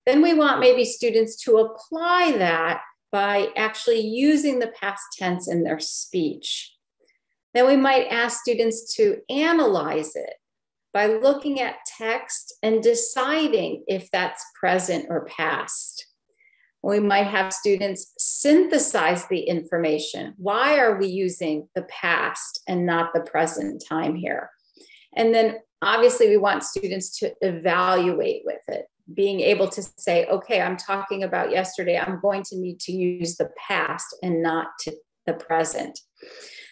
Then we want maybe students to apply that by actually using the past tense in their speech. Then we might ask students to analyze it by looking at text and deciding if that's present or past. We might have students synthesize the information. Why are we using the past and not the present time here? And then obviously we want students to evaluate with it, being able to say, okay, I'm talking about yesterday, I'm going to need to use the past and not to the present.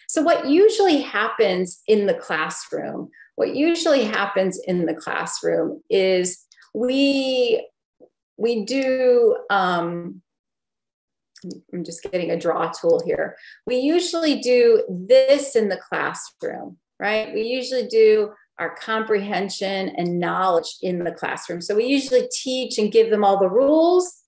So what usually happens in the classroom, is we do, I'm just getting a draw tool here. We usually do this in the classroom, right? We usually do our comprehension and knowledge in the classroom. So we usually teach and give them all the rules,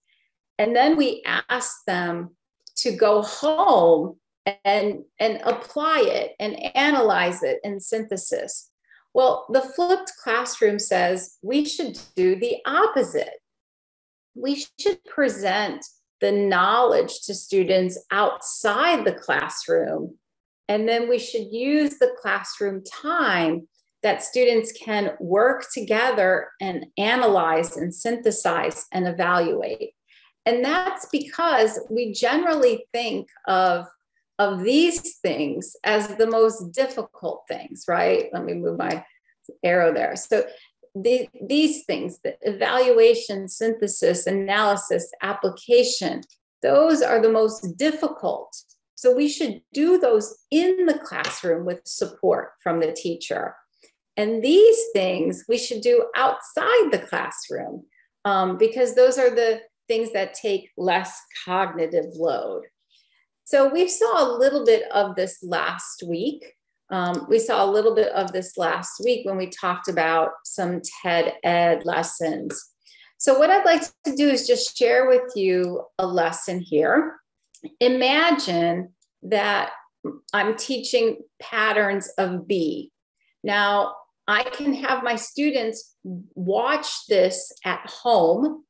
and then we ask them to go home and apply it and analyze it in synthesis. Well, the flipped classroom says we should do the opposite. We should present the knowledge to students outside the classroom, and then we should use the classroom time that students can work together and analyze and synthesize and evaluate. And that's because we generally think of these things as the most difficult things, right? Let me move my arrow there. So these things, the evaluation, synthesis, analysis, application, those are the most difficult. So we should do those in the classroom with support from the teacher. And these things we should do outside the classroom because those are the things that take less cognitive load. So we saw a little bit of this last week. When we talked about some TED Ed lessons. So what I'd like to do is just share with you a lesson here. Imagine that I'm teaching patterns of B. Now, I can have my students watch this at home,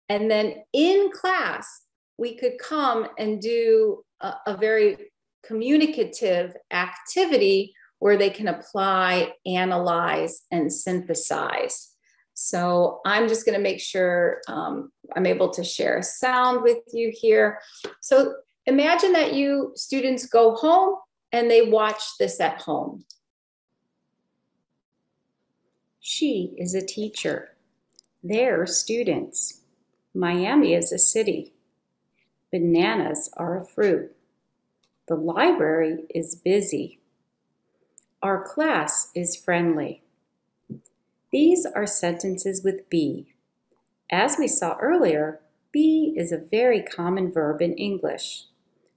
and then in class, we could come and do a very communicative activity where they can apply, analyze, and synthesize. So I'm just going to make sure I'm able to share sound with you here. So imagine that you students go home and they watch this at home. She is a teacher. They're students. Miami is a city. Bananas are a fruit. The library is busy. Our class is friendly. These are sentences with be. As we saw earlier, be is a very common verb in English.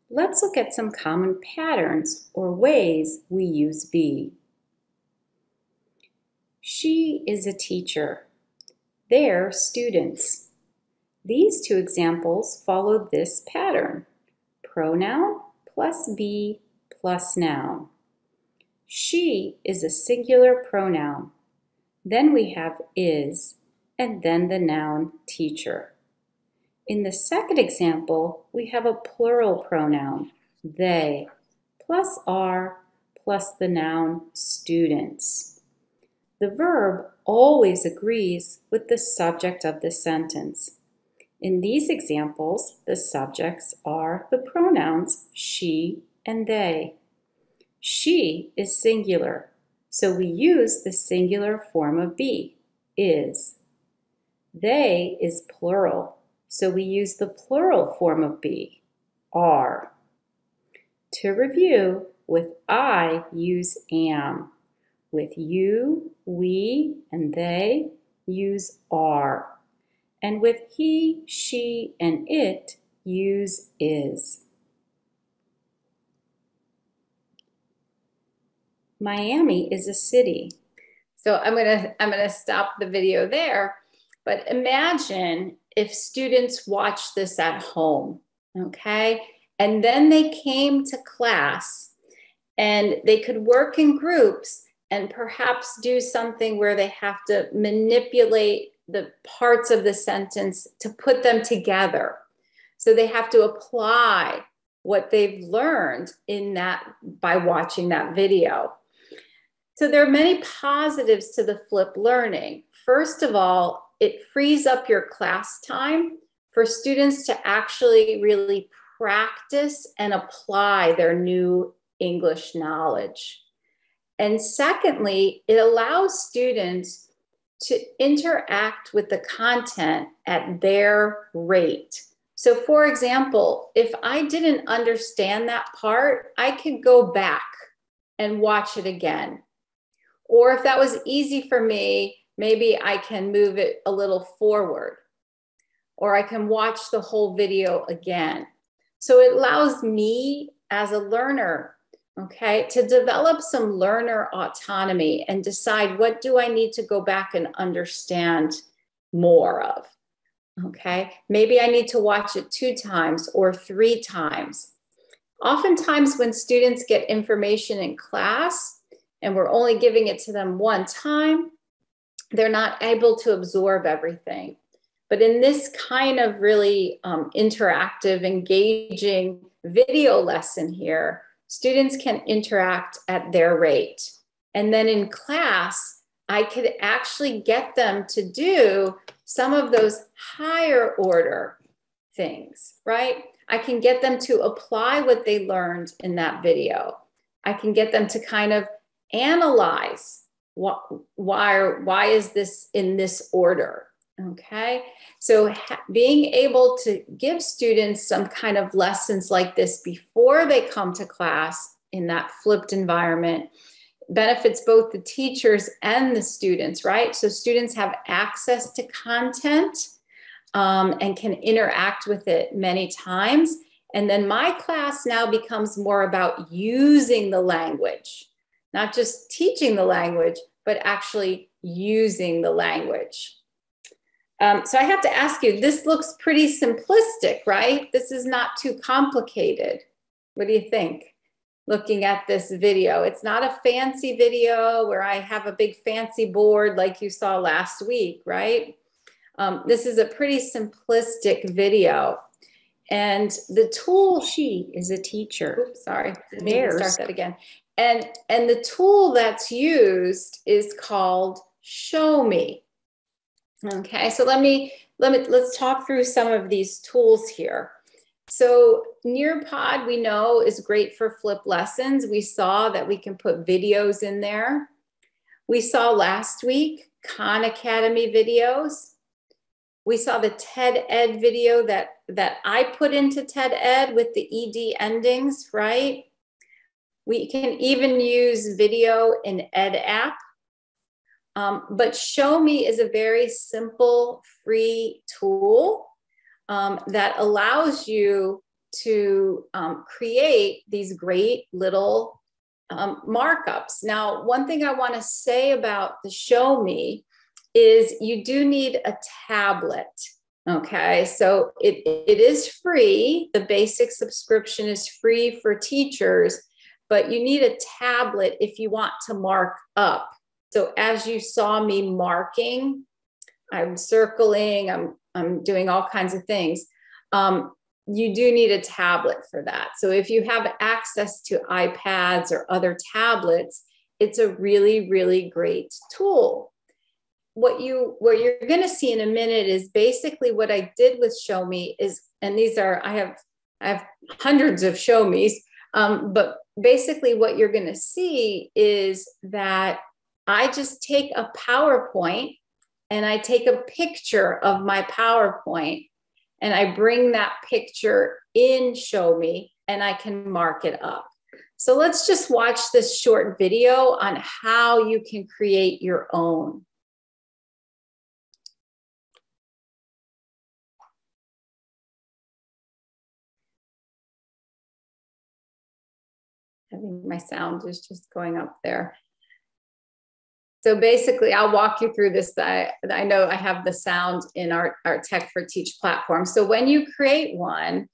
Let's look at some common patterns or ways we use be. She is a teacher. They're students. These two examples follow this pattern. Pronoun plus be plus noun. She is a singular pronoun. Then we have is, and then the noun teacher. In the second example, we have a plural pronoun, they, plus are, plus the noun students. The verb always agrees with the subject of the sentence. In these examples, the subjects are the pronouns she and they. She is singular, so we use the singular form of be, is. They is plural, so we use the plural form of be, are. To review, with I, use am. With you, we, and they, use are. And with he, she, and it, use is. Miami is a city. So I'm gonna stop the video there, but imagine if students watch this at home, okay? And then they came to class and they could work in groups and perhaps do something where they have to manipulate the parts of the sentence to put them together. So they have to apply what they've learned in that by watching that video. So there are many positives to the flipped learning. First of all, it frees up your class time for students to actually really practice and apply their new English knowledge. And secondly, it allows students to interact with the content at their rate. So for example, if I didn't understand that part, I could go back and watch it again. Or if that was easy for me, maybe I can move it a little forward, or I can watch the whole video again. So it allows me as a learner, okay, to develop some learner autonomy and decide what do I need to go back and understand more of, okay? Maybe I need to watch it 2 times or 3 times. Oftentimes when students get information in class and we're only giving it to them 1 time, they're not able to absorb everything. But in this kind of really interactive, engaging video lesson here, students can interact at their rate. And then in class, I could actually get them to do some of those higher order things, right? I can get them to apply what they learned in that video. I can get them to kind of analyze why is this in this order, okay? So being able to give students some kind of lessons like this before they come to class in that flipped environment benefits both the teachers and the students, right? So students have access to content and can interact with it many times. And then my class now becomes more about using the language, not just teaching the language, but actually using the language. So I have to ask you, this looks pretty simplistic, right? This is not too complicated. What do you think? Looking at this video, it's not a fancy video where I have a big fancy board like you saw last week, right? This is a pretty simplistic video. And the tool, She is a teacher. oops, sorry, There's start that again. And the tool that's used is called Show Me. Okay, so let's talk through some of these tools here. So Nearpod, we know, is great for flipped lessons. We saw that we can put videos in there. We saw last week Khan Academy videos. We saw the TED Ed video that I put into TED Ed with the ED endings, right? We can even use video in Ed app. But Show Me is a very simple, free tool that allows you to create these great little markups. Now, one thing I want to say about the Show Me is you do need a tablet. Okay, so it is free. The basic subscription is free for teachers, but you need a tablet if you want to mark up. So as you saw me marking, I'm circling, I'm doing all kinds of things. You do need a tablet for that. So if you have access to iPads or other tablets, it's a really, really great tool. What you're going to see in a minute is basically what I did with Show Me is, and these are, I have hundreds of Show Me's, but basically what you're going to see is that I just take a PowerPoint and I take a picture of my PowerPoint and I bring that picture in Show Me and I can mark it up. So let's just watch this short video on how you can create your own. I think my sound is just going up there. So basically, I'll walk you through this. I know I have the sound in our Tech for Teach platform. So when you create one,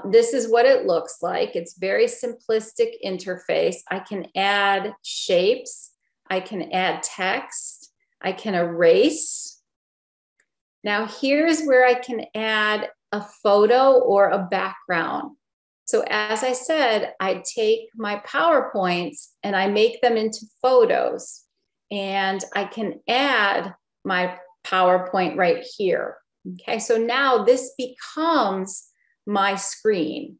this is what it looks like. It's very simplistic interface. I can add shapes. I can add text. I can erase. Now here's where I can add a photo or a background. So as I said, I take my PowerPoints and I make them into photos. And I can add my PowerPoint right here. Okay, so now this becomes my screen.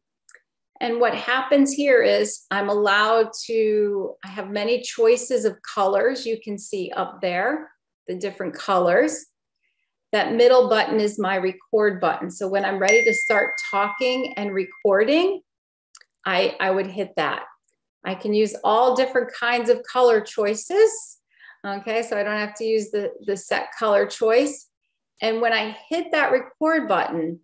And what happens here is I'm allowed to, I have many choices of colors. You can see up there, the different colors. That middle button is my record button. So when I'm ready to start talking and recording, I would hit that. I can use all different kinds of color choices. Okay, so I don't have to use the set color choice. And when I hit that record button,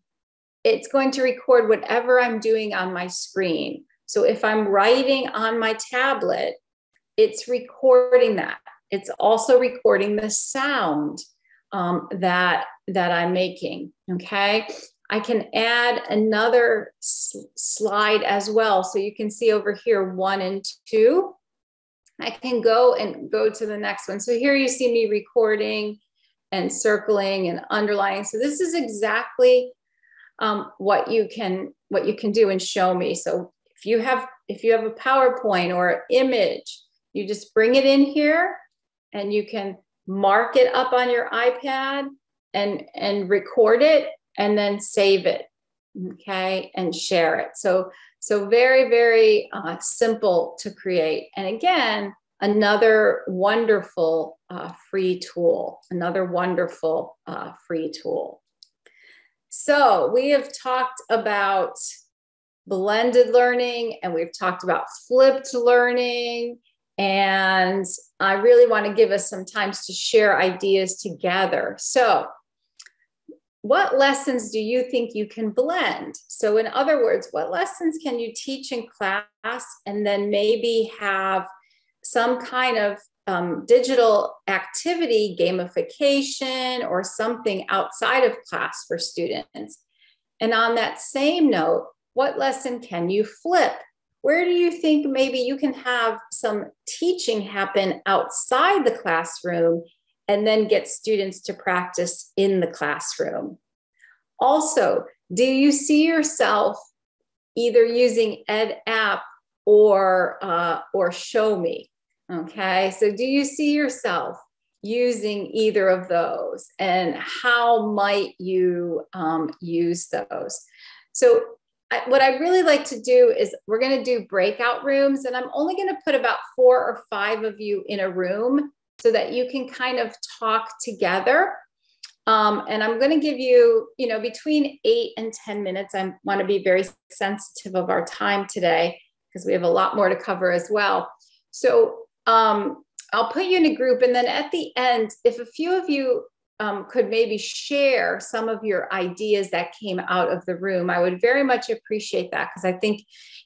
it's going to record whatever I'm doing on my screen. So if I'm writing on my tablet, it's recording that. It's also recording the sound that I'm making, okay? I can add another slide as well. So you can see over here 1 and 2. I can go to the next one. So here you see me recording and circling and underlining. So this is exactly what you can do and Show Me. So if you have a PowerPoint or an image, you just bring it in here and you can mark it up on your iPad and record it and then save it, okay, and share it. So very, very simple to create. And again, another wonderful free tool, So we have talked about blended learning and we've talked about flipped learning And I really want to give us some time to share ideas together. So what lessons do you think you can blend? So in other words, what lessons can you teach in class and then maybe have some kind of digital activity, gamification, or something outside of class for students? And on that same note, what lesson can you flip? Where do you think maybe you can have some teaching happen outside the classroom and then get students to practice in the classroom? Also, do you see yourself either using EdApp or Show Me? Okay, so do you see yourself using either of those, and how might you use those? So what I'd really like to do is we're going to do breakout rooms, and I'm only going to put about 4 or 5 of you in a room so that you can kind of talk together. And I'm going to give you, between 8 and 10 minutes. I want to be very sensitive of our time today because we have a lot more to cover as well. So I'll put you in a group, and then at the end, if a few of you could maybe share some of your ideas that came out of the room, I would very much appreciate that, because I think,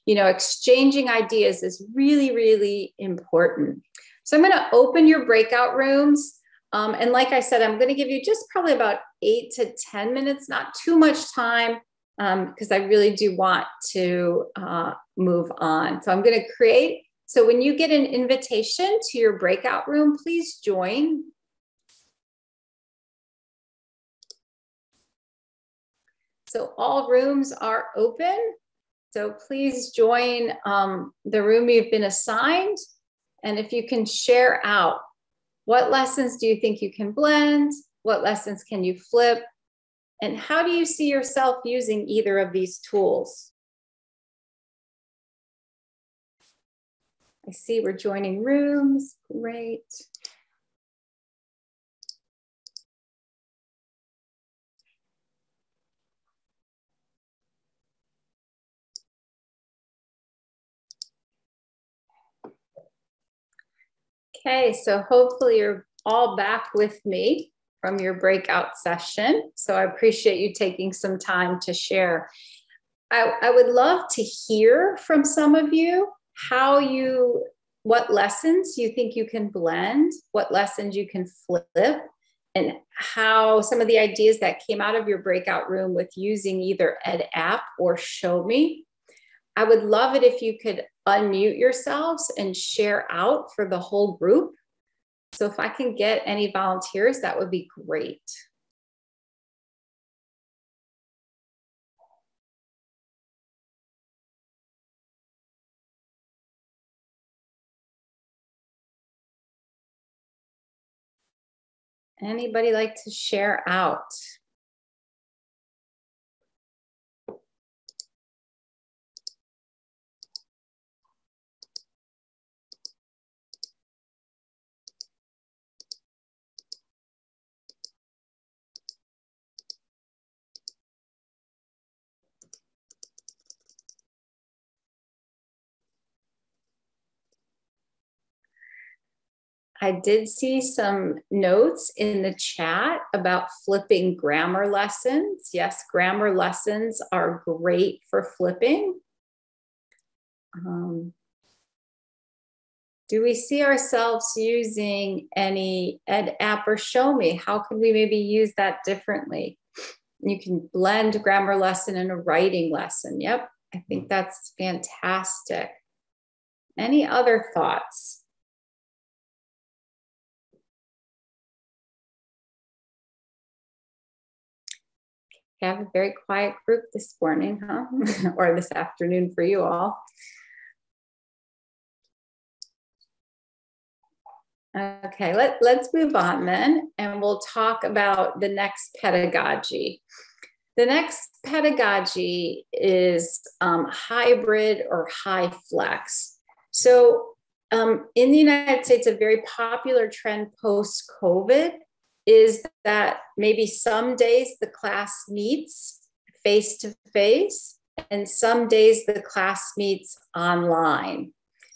exchanging ideas is really, really important. So I'm going to open your breakout rooms. And like I said, I'm going to give you just probably about 8 to 10 minutes, not too much time, because I really do want to move on. So I'm going to create. So when you get an invitation to your breakout room, please join. So all rooms are open. So please join the room you've been assigned. And if you can share out, what lessons do you think you can blend? What lessons can you flip? And how do you see yourself using either of these tools? I see we're joining rooms. Great. Okay, so hopefully you're all back with me from your breakout session. So I appreciate you taking some time to share. I would love to hear from some of you what lessons you think you can blend, what lessons you can flip, and how some of the ideas that came out of your breakout room with using either EdApp or Show Me. I would love it if you could unmute yourselves and share out for the whole group. So if I can get any volunteers, that would be great. Anybody like to share out? I did see some notes in the chat about flipping grammar lessons. Yes, grammar lessons are great for flipping. Do we see ourselves using any EdApp or Show Me? How can we maybe use that differently? You can blend grammar lesson and a writing lesson. Yep, I think that's fantastic. Any other thoughts? I have a very quiet group this morning, huh? Or this afternoon for you all. Okay, let's move on then, and we'll talk about the next pedagogy. The next pedagogy is hybrid or Hyflex. So in the United States, a very popular trend post-COVID is that maybe some days the class meets face-to-face and some days the class meets online.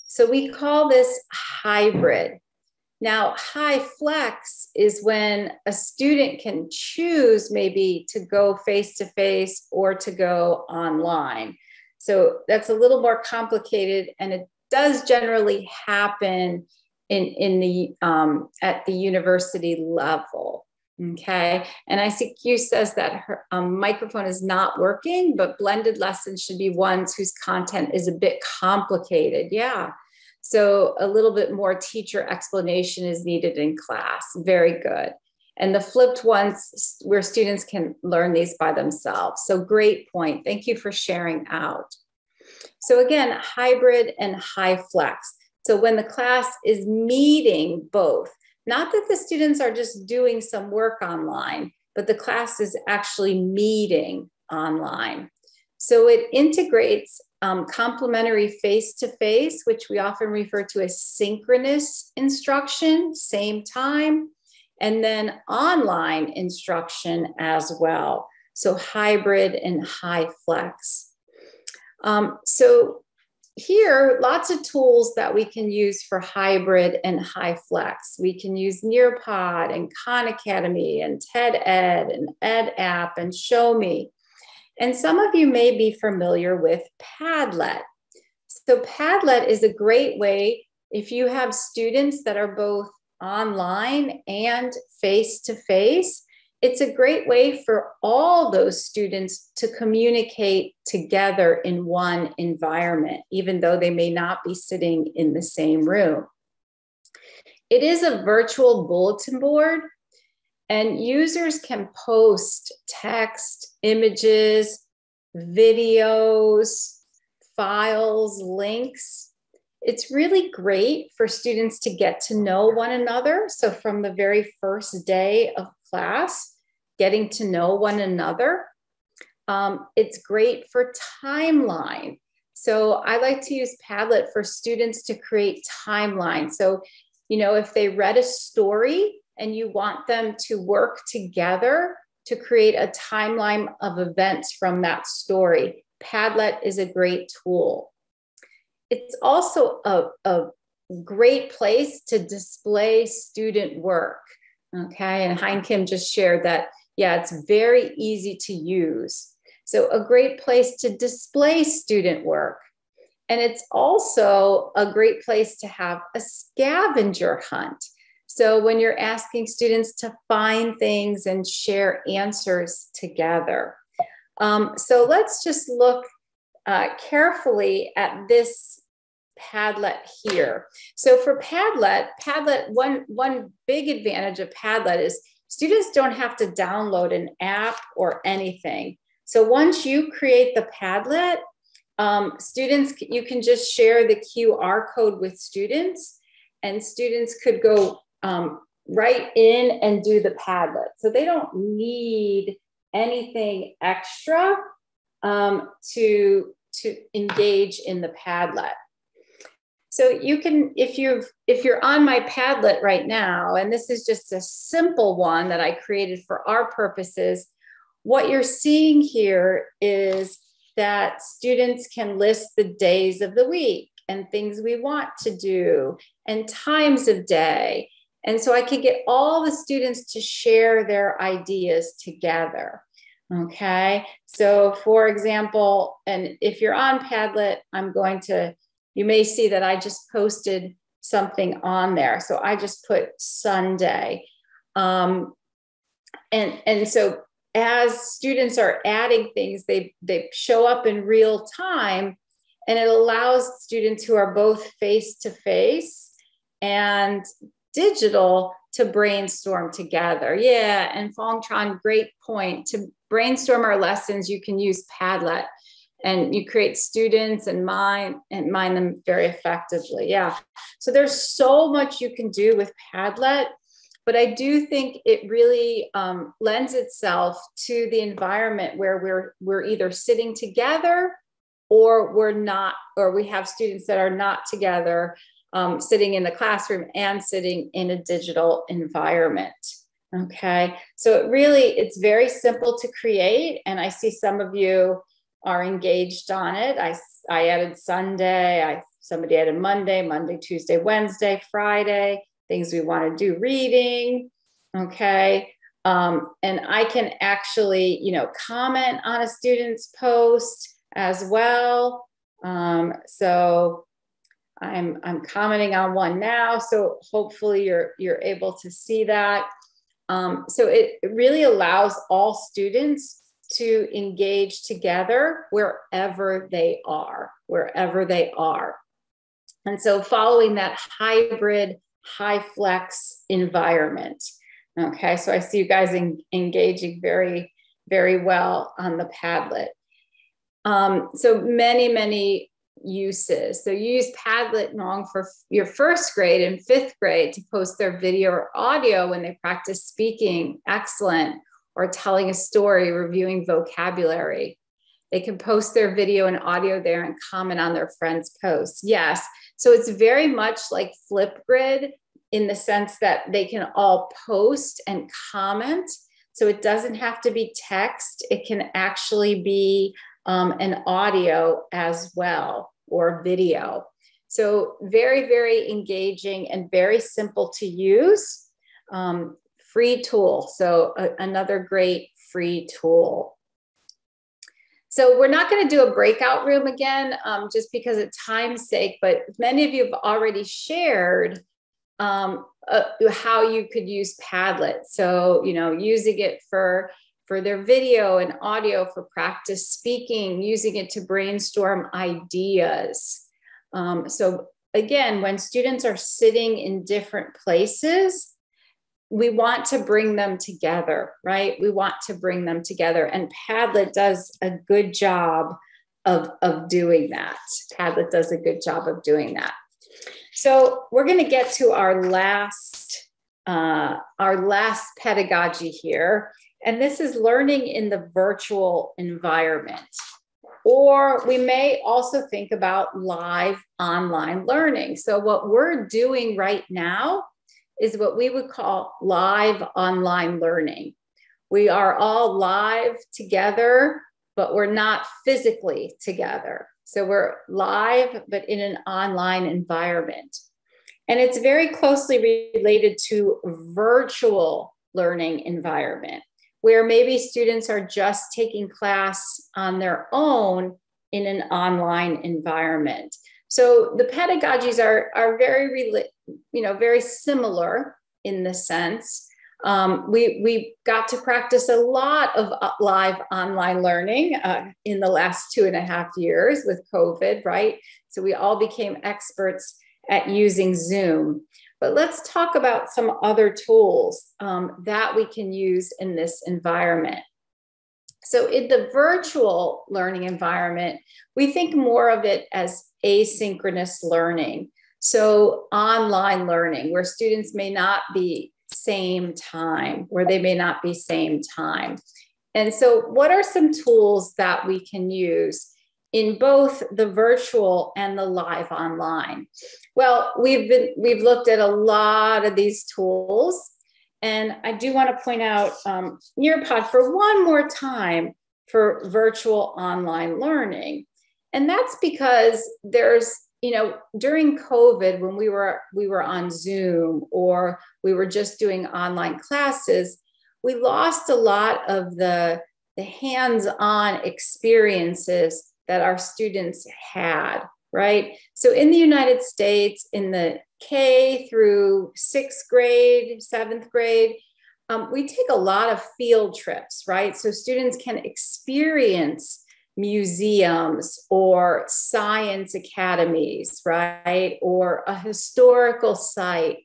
So we call this hybrid. Now, Hyflex is when a student can choose maybe to go face-to-face or to go online. So that's a little more complicated, and it does generally happen in the at the university level. Okay, and I see Q says that her microphone is not working, but blended lessons should be ones whose content is a bit complicated. Yeah. So a little bit more teacher explanation is needed in class. Very good. And the flipped ones where students can learn these by themselves. So great point. Thank you for sharing out. So again, hybrid and Hyflex. So when the class is meeting both, not that the students are just doing some work online, but the class is actually meeting online. So it integrates complementary face-to-face, which we often refer to as synchronous instruction, same time, and then online instruction as well. So hybrid and Hyflex. So here, lots of tools that we can use for hybrid and Hyflex. We can use Nearpod and Khan Academy and TED Ed and Ed App and Show Me. And some of you may be familiar with Padlet. So Padlet is a great way if you have students that are both online and face-to-face. It's a great way for all those students to communicate together in one environment, even though they may not be sitting in the same room. It is a virtual bulletin board, and users can post text, images, videos, files, links. It's really great for students to get to know one another. So from the very first day of class, getting to know one another. It's great for timeline. So I like to use Padlet for students to create timelines. So, you know, if they read a story and you want them to work together to create a timeline of events from that story, Padlet is a great tool. It's also a great place to display student work. Okay, and Hein Kim just shared that, yeah, it's very easy to use. So a great place to display student work. And it's also a great place to have a scavenger hunt. So when you're asking students to find things and share answers together. So let's just look carefully at this Padlet here. So for Padlet, one big advantage of Padlet is students don't have to download an app or anything. So once you create the Padlet, students, you can just share the QR code with students, and students could go right in and do the Padlet. So they don't need anything extra to engage in the Padlet. So you can, if you're on my Padlet right now, and this is just a simple one that I created for our purposes, what you're seeing here is that students can list the days of the week and things we want to do and times of day. And so I could get all the students to share their ideas together. Okay, so for example, and if you're on Padlet, you may see that I just posted something on there. So I just put Sunday. And so as students are adding things, they show up in real time, and it allows students who are both face-to-face and digital to brainstorm together. Yeah, and Fong Tran, great point. To brainstorm our lessons, you can use Padlet, and you create students and mine them very effectively. Yeah, so there's so much you can do with Padlet, but I do think it really lends itself to the environment where we're either sitting together or we're not, or we have students that are not together, sitting in the classroom and sitting in a digital environment. Okay, so it's very simple to create, and I see some of you are engaged on it. I added Sunday, I somebody added Monday, Tuesday, Wednesday, Friday, things we want to do, reading, okay? And I can actually, comment on a student's post as well. So I'm commenting on one now, so hopefully you're able to see that. So it really allows all students to engage together wherever they are. And so following that hybrid Hyflex environment. Okay, so I see you guys engaging very, very well on the Padlet. So many uses. So you use Padlet Nong for your first grade and fifth grade to post their video or audio when they practice speaking, excellent, or telling a story, reviewing vocabulary. They can post their video and audio there and comment on their friends' posts. Yes, so it's very much like Flipgrid in the sense that they can all post and comment. So it doesn't have to be text. It can actually be an audio as well, or video. So very, very engaging and very simple to use. Free tool, so another great free tool. So we're not going to do a breakout room again, just because of time's sake, but many of you have already shared how you could use Padlet. So, using it for their video and audio for practice speaking, using it to brainstorm ideas. So again, when students are sitting in different places, we want to bring them together, right? We want to bring them together, and Padlet does a good job of doing that. Padlet does a good job of doing that. So we're going to get to our last pedagogy here. And this is learning in the virtual environment. Or we may also think about live online learning. So what we're doing right now is what we would call live online learning. We are all live together, but we're not physically together. So we're live, but in an online environment. And it's very closely related to virtual learning environment, where maybe students are just taking class on their own in an online environment. So the pedagogies are very similar in the sense. We got to practice a lot of live online learning in the last 2.5 years with COVID, right? So we all became experts at using Zoom. But let's talk about some other tools that we can use in this environment. So in the virtual learning environment, we think more of it as asynchronous learning. So online learning, where students may not be same time, And so what are some tools that we can use in both the virtual and the live online? Well, we've looked at a lot of these tools, and I do want to point out Nearpod for one more time for virtual online learning. And that's because there's, during COVID, when we were on Zoom or we were just doing online classes, we lost a lot of the hands-on experiences that our students had, right? So in the United States, in the K through 6th grade, 7th grade, we take a lot of field trips, right? So students can experience museums or science academies, right? Or a historical site.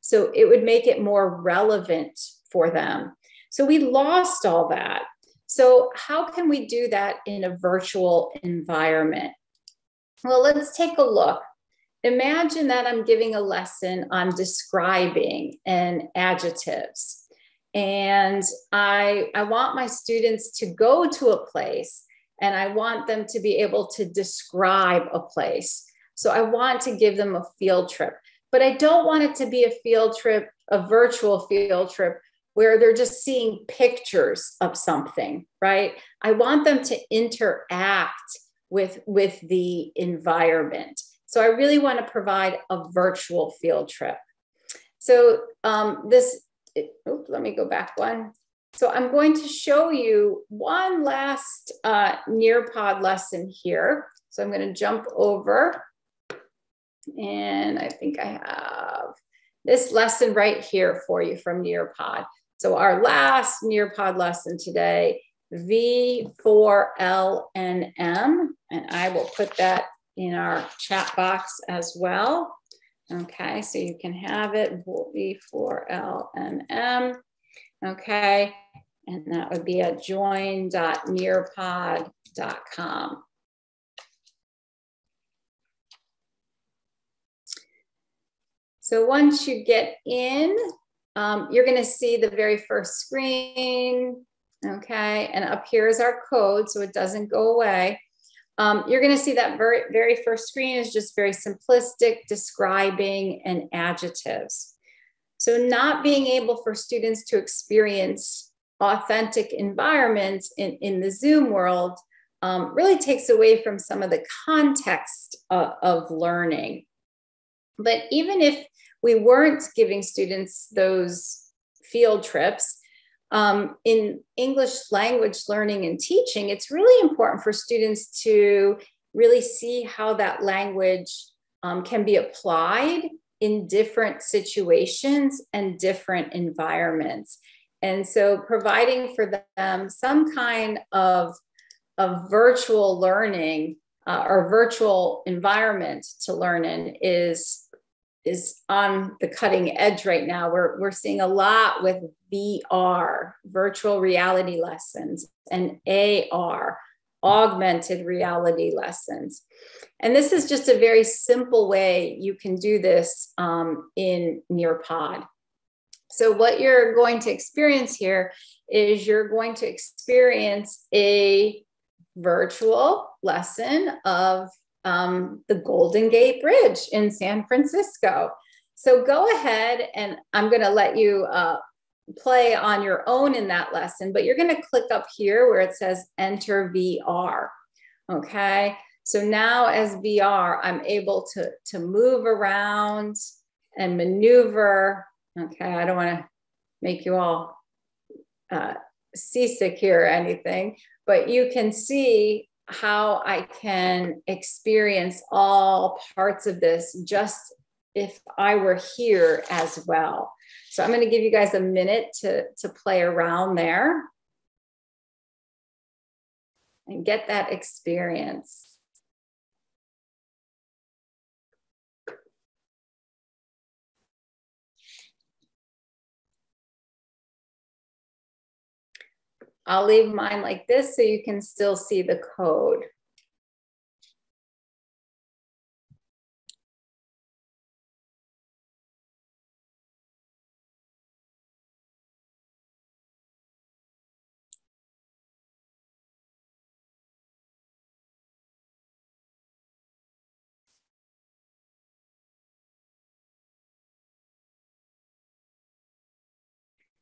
So it would make it more relevant for them. So we lost all that. So how can we do that in a virtual environment? Well, let's take a look. Imagine that I'm giving a lesson on describing and adjectives. And I want my students to go to a place, and I want them to be able to describe a place. So I want to give them a field trip, but I don't want it to be a field trip, a virtual field trip, where they're just seeing pictures of something, right? I want them to interact with the environment. So I really want to provide a virtual field trip. So let me go back one. So I'm going to show you one last Nearpod lesson here. So I'm going to jump over, and I think I have this lesson right here for you from Nearpod. So our last Nearpod lesson today, V4LNM, and I will put that in our chat box as well. Okay, so you can have it, V4LNM. Okay, and that would be at join.nearpod.com. So once you get in, you're going to see the very first screen. Okay, and up here is our code, so it doesn't go away. You're going to see that very first screen is just very simplistic, describing and adjectives. So not being able for students to experience authentic environments in the Zoom world really takes away from some of the context of learning. But even if we weren't giving students those field trips, in English language learning and teaching, it's really important for students to really see how that language can be applied in different situations and different environments. And so providing for them some kind of virtual learning or virtual environment to learn in is on the cutting edge right now. We're seeing a lot with VR, virtual reality lessons, and AR, augmented reality lessons. And this is just a very simple way you can do this in Nearpod. So what you're going to experience here is you're going to experience a virtual lesson of the Golden Gate Bridge in San Francisco. So go ahead, and I'm going to let you play on your own in that lesson, but you're going to click up here where it says enter VR. Okay, so now as VR, I'm able to move around and maneuver. Okay, I don't want to make you all seasick here or anything, but you can see how I can experience all parts of this just if I were here as well. So I'm going to give you guys a minute to play around there and get that experience. I'll leave mine like this so you can still see the code.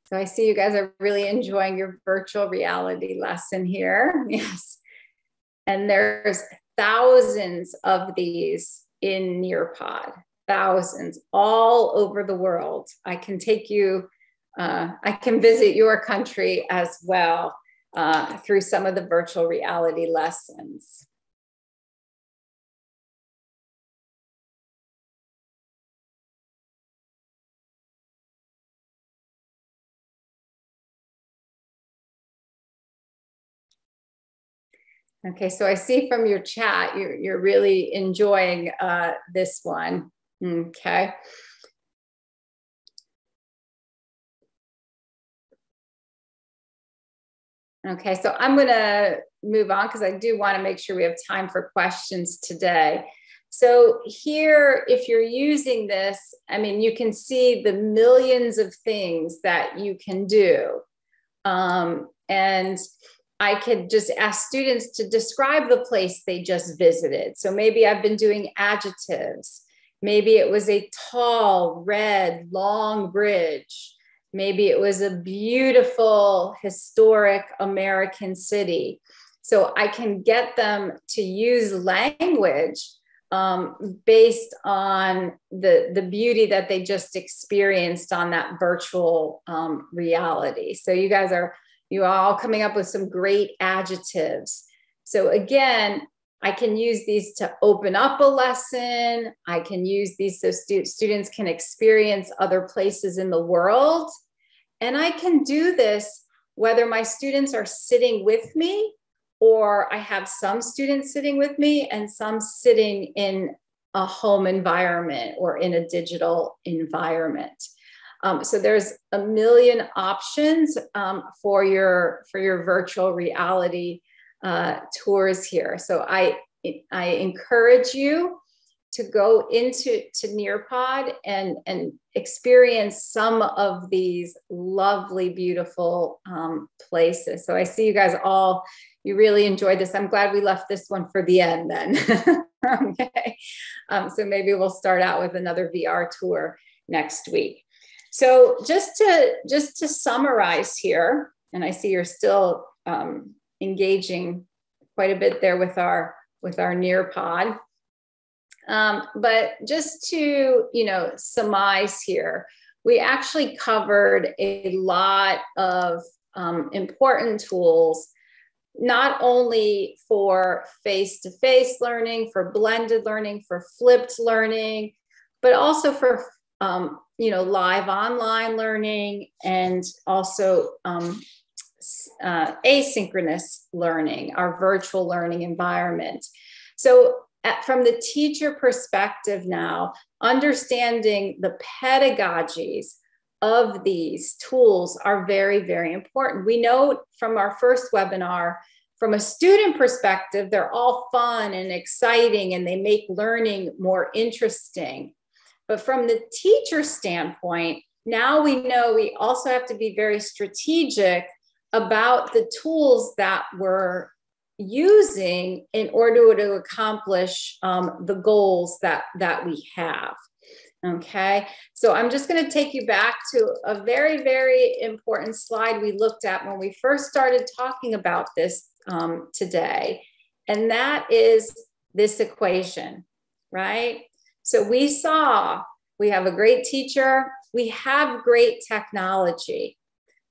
So I see you guys are really enjoying your virtual reality lesson here. Yes. And there's thousands of these in Nearpod, thousands all over the world. I can take you, I can visit your country as well through some of the virtual reality lessons. Okay, so I see from your chat, you're really enjoying this one, okay. Okay, so I'm gonna move on because I do wanna make sure we have time for questions today. So here, if you're using this, I mean, you can see the millions of things that you can do. And I could just ask students to describe the place they just visited. So maybe I've been doing adjectives. Maybe it was a tall, red, long bridge. Maybe it was a beautiful, historic American city. So I can get them to use language based on the beauty that they just experienced on that virtual reality. So you guys are all coming up with some great adjectives. So again, I can use these to open up a lesson. I can use these so students can experience other places in the world. And I can do this whether my students are sitting with me, or I have some students sitting with me and some sitting in a home environment or in a digital environment. So there's a million options for your virtual reality tours here. So I encourage you to go into Nearpod and experience some of these lovely, beautiful places. So I see you guys all, you really enjoyed this. I'm glad we left this one for the end then. Okay. So maybe we'll start out with another VR tour next week. So just to summarize here, and I see you're still engaging quite a bit there with our Nearpod. But just to, surmise here, we actually covered a lot of important tools, not only for face-to-face learning, for blended learning, for flipped learning, but also for, live online learning, and also asynchronous learning, our virtual learning environment. So from the teacher perspective now, understanding the pedagogies of these tools are very, very important. We know from our first webinar, from a student perspective, they're all fun and exciting and they make learning more interesting. But from the teacher standpoint, now we know we also have to be very strategic about the tools that we're using in order to accomplish the goals that we have. Okay, so I'm just going to take you back to a very, very important slide we looked at when we first started talking about this today, and that is this equation, right? So we saw we have a great teacher, we have great technology,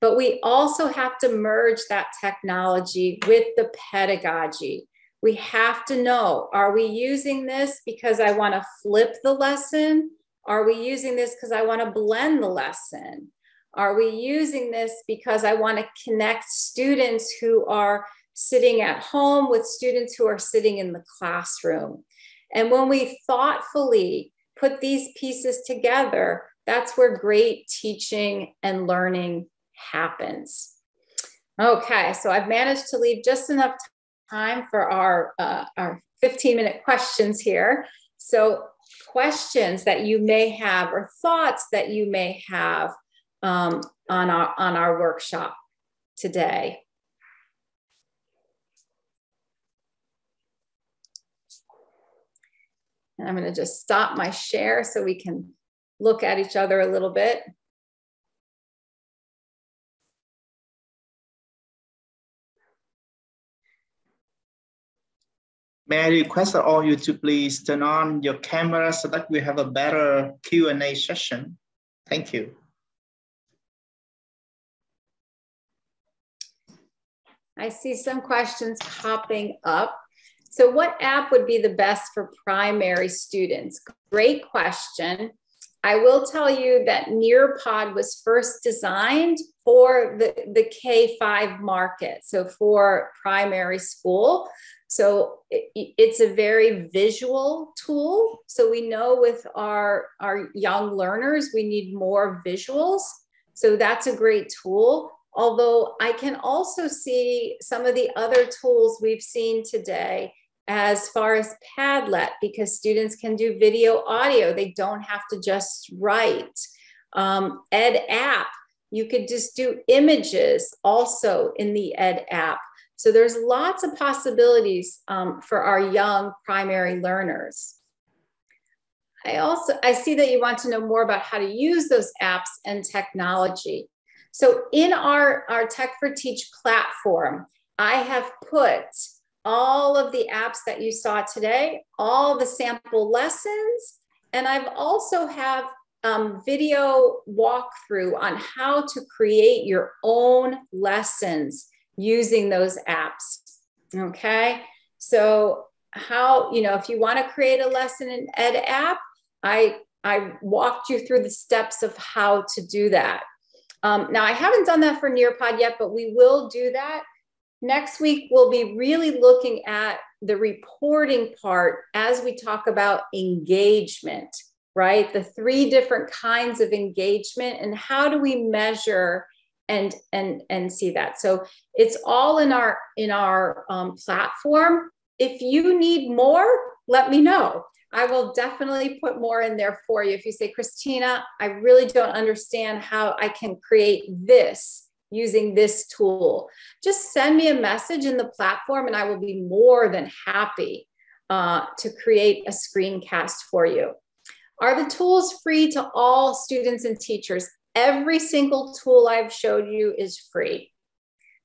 but we also have to merge that technology with the pedagogy. We have to know, are we using this because I want to flip the lesson? Are we using this because I want to blend the lesson? Are we using this because I want to connect students who are sitting at home with students who are sitting in the classroom? And when we thoughtfully put these pieces together, that's where great teaching and learning happens. Okay, so I've managed to leave just enough time for our 15-minute questions here. So questions that you may have or thoughts that you may have on our workshop today. And I'm going to just stop my share so we can look at each other a little bit. May I request all of you to please turn on your camera so that we have a better Q&A session. Thank you. I see some questions popping up. So what app would be the best for primary students? Great question. I will tell you that Nearpod was first designed for the K-5 market, so for primary school. So it's a very visual tool. So we know with our young learners, we need more visuals. So that's a great tool. Although I can also see some of the other tools we've seen today as far as Padlet, because students can do video, audio. They don't have to just write. Ed app, you could just do images also in the Ed app. So there's lots of possibilities for our young primary learners. I see that you want to know more about how to use those apps and technology. So in our Tech for Teach platform, I have put all of the apps that you saw today, all the sample lessons, and I've also have video walkthrough on how to create your own lessons using those apps. Okay, so how, you know, if you want to create a lesson in Ed app, I walked you through the steps of how to do that. Now I haven't done that for Nearpod yet, but we will do that. Next week, we'll be really looking at the reporting part as we talk about engagement, right? The 3 different kinds of engagement and how do we measure and see that. So it's all in our platform. If you need more, let me know. I will definitely put more in there for you. If you say, Christina, I really don't understand how I can create this using this tool, just send me a message in the platform and I will be more than happy to create a screencast for you. Are the tools free to all students and teachers? Every single tool I've showed you is free.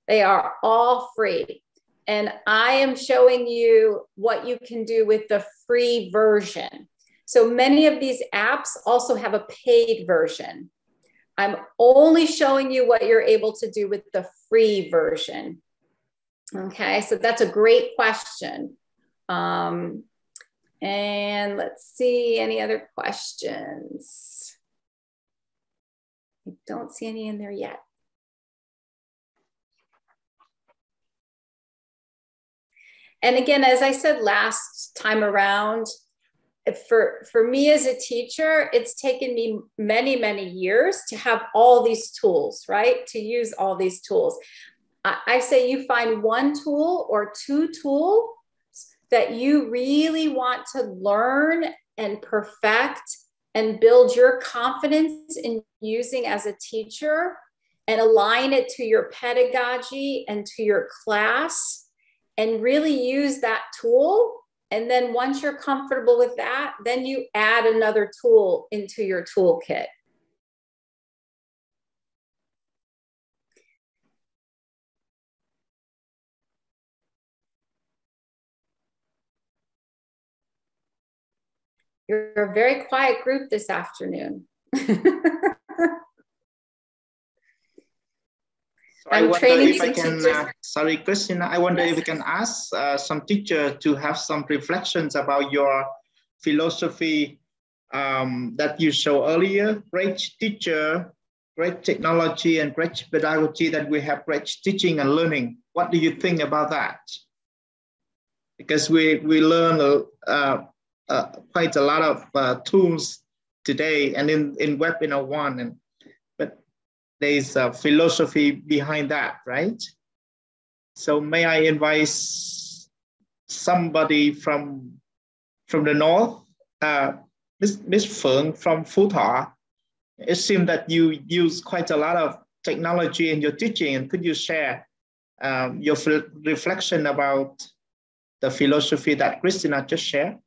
They are all free. And I am showing you what you can do with the free version. So many of these apps also have a paid version. I'm only showing you what you're able to do with the free version. Okay, so that's a great question. And let's see, any other questions? I don't see any in there yet. And again, as I said last time around, for me as a teacher, it's taken me many, many years to have all these tools, right? To use all these tools. I say you find 1 tool or 2 tools that you really want to learn and perfect and build your confidence in using as a teacher and align it to your pedagogy and to your class and really use that tool. And then once you're comfortable with that, then you add another tool into your toolkit. You're a very quiet group this afternoon. I wonder if I can, sorry, Christina, I wonder if we can ask some teacher to have some reflections about your philosophy that you showed earlier. Great teacher, great technology, and great pedagogy, that we have great teaching and learning. What do you think about that? Because we learn quite a lot of tools today and in webinar 1, but there's a philosophy behind that, right? So may I invite somebody from the north, Miss Phượng from Phú Thọ. It seems that you use quite a lot of technology in your teaching, and could you share your reflection about the philosophy that Christina just shared?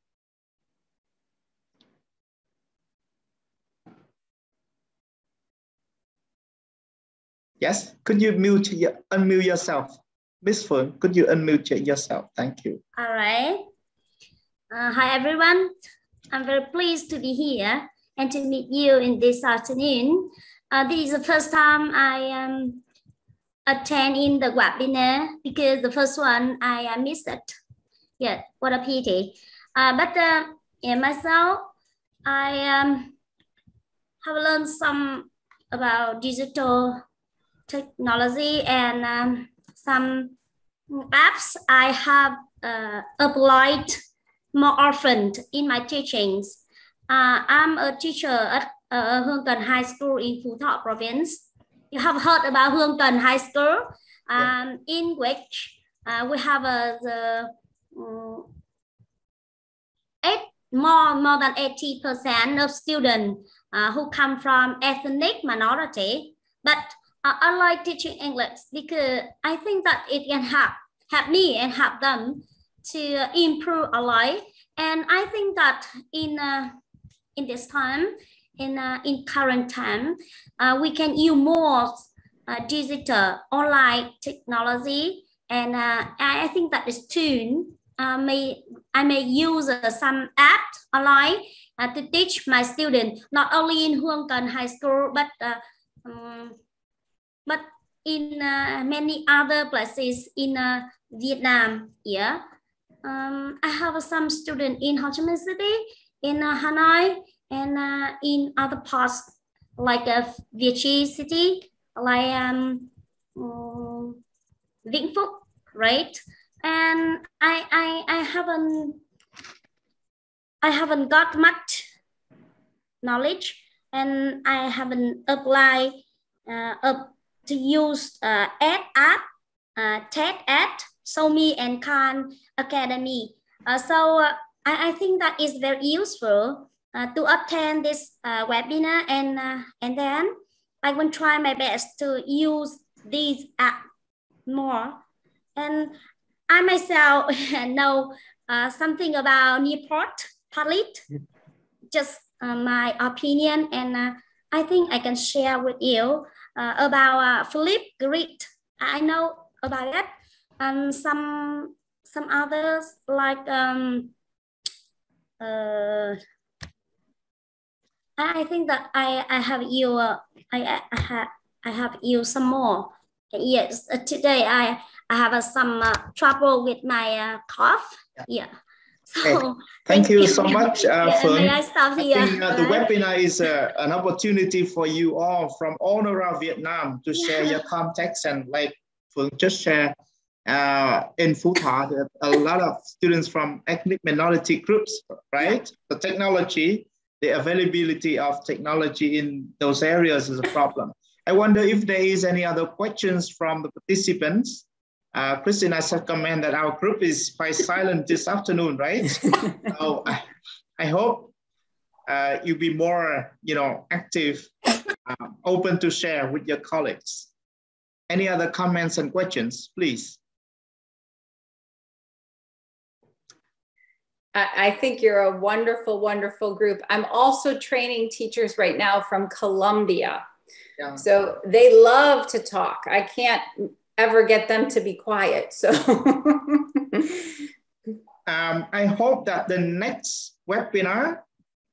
Yes, could you unmute yourself? Miss Phượng, could you unmute yourself? Thank you. All right. Hi, everyone. I'm very pleased to be here and to meet you in this afternoon. This is the first time I attend in the webinar because the first one I missed it. Yeah, what a pity. But myself, I have learned some about digital technology and some apps I have applied more often in my teachings. I'm a teacher at Hương Cần High School in Phú Thọ province. You have heard about Hương Cần High School, in which we have more than 80% of students who come from ethnic minority. But I like teaching English because I think that it can help me and help them to improve a lot. And I think that in this time, in current time, we can use more digital online technology and I think that is soon I may use some apps online to teach my students, not only in Huang Can High School, but in many other places in Vietnam. Yeah, I have some students in Ho Chi Minh City, in Hanoi, and in other parts like Việt Trì City, like Vĩnh Phúc, right? And I haven't got much knowledge, and I haven't applied to use ad app, TED ad, SEAMEO and Khan Academy. So I think that is very useful to attend this webinar, and then I will try my best to use these apps more. And I myself know something about Newport, Padlet, just my opinion, and I think I can share with you about Flip Grid. I know about it, and some others like I think that I have you I have you some more. Yes, today I have some trouble with my cough. Yeah. So thank you so much, Phượng. May I stop here? I think the webinar is an opportunity for you all from all around Vietnam to share your context, and like Phượng just shared in Phú Thọ, a lot of students from ethnic minority groups, right? The technology, the availability of technology in those areas is a problem. I wonder if there is any other questions from the participants. Christina has commented that our group is quite silent this afternoon, right? So I hope you'll be more, active, open to share with your colleagues. Any other comments and questions, please? I think you're a wonderful, wonderful group. I'm also training teachers right now from Colombia. Yeah. So they love to talk. I can't ever get them to be quiet. So I hope that the next webinar,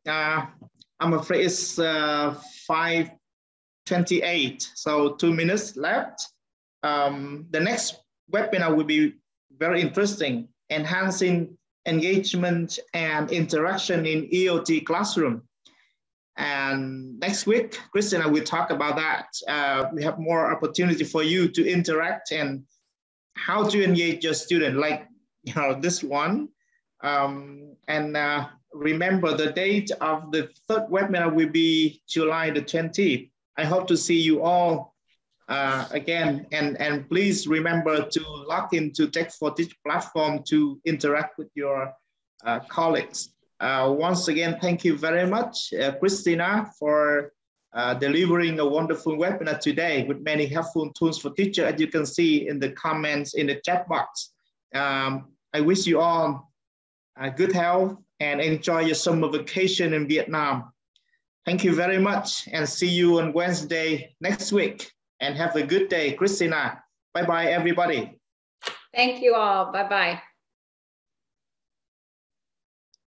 I'm afraid it's 5:28, so 2 minutes left. The next webinar will be very interesting, enhancing engagement and interaction in ELT classroom. And next week, Christina will talk about that. We have more opportunity for you to interact and how to engage your student, like this one. Remember, the date of the third webinar will be July the 20th. I hope to see you all again, and please remember to log into Tech4Teach platform to interact with your colleagues. Once again, thank you very much, Christina, for delivering a wonderful webinar today with many helpful tools for teachers, as you can see in the comments in the chat box. I wish you all good health and enjoy your summer vacation in Vietnam. Thank you very much, and see you on Wednesday next week. And have a good day, Christina. Bye-bye, everybody. Thank you all. Bye-bye.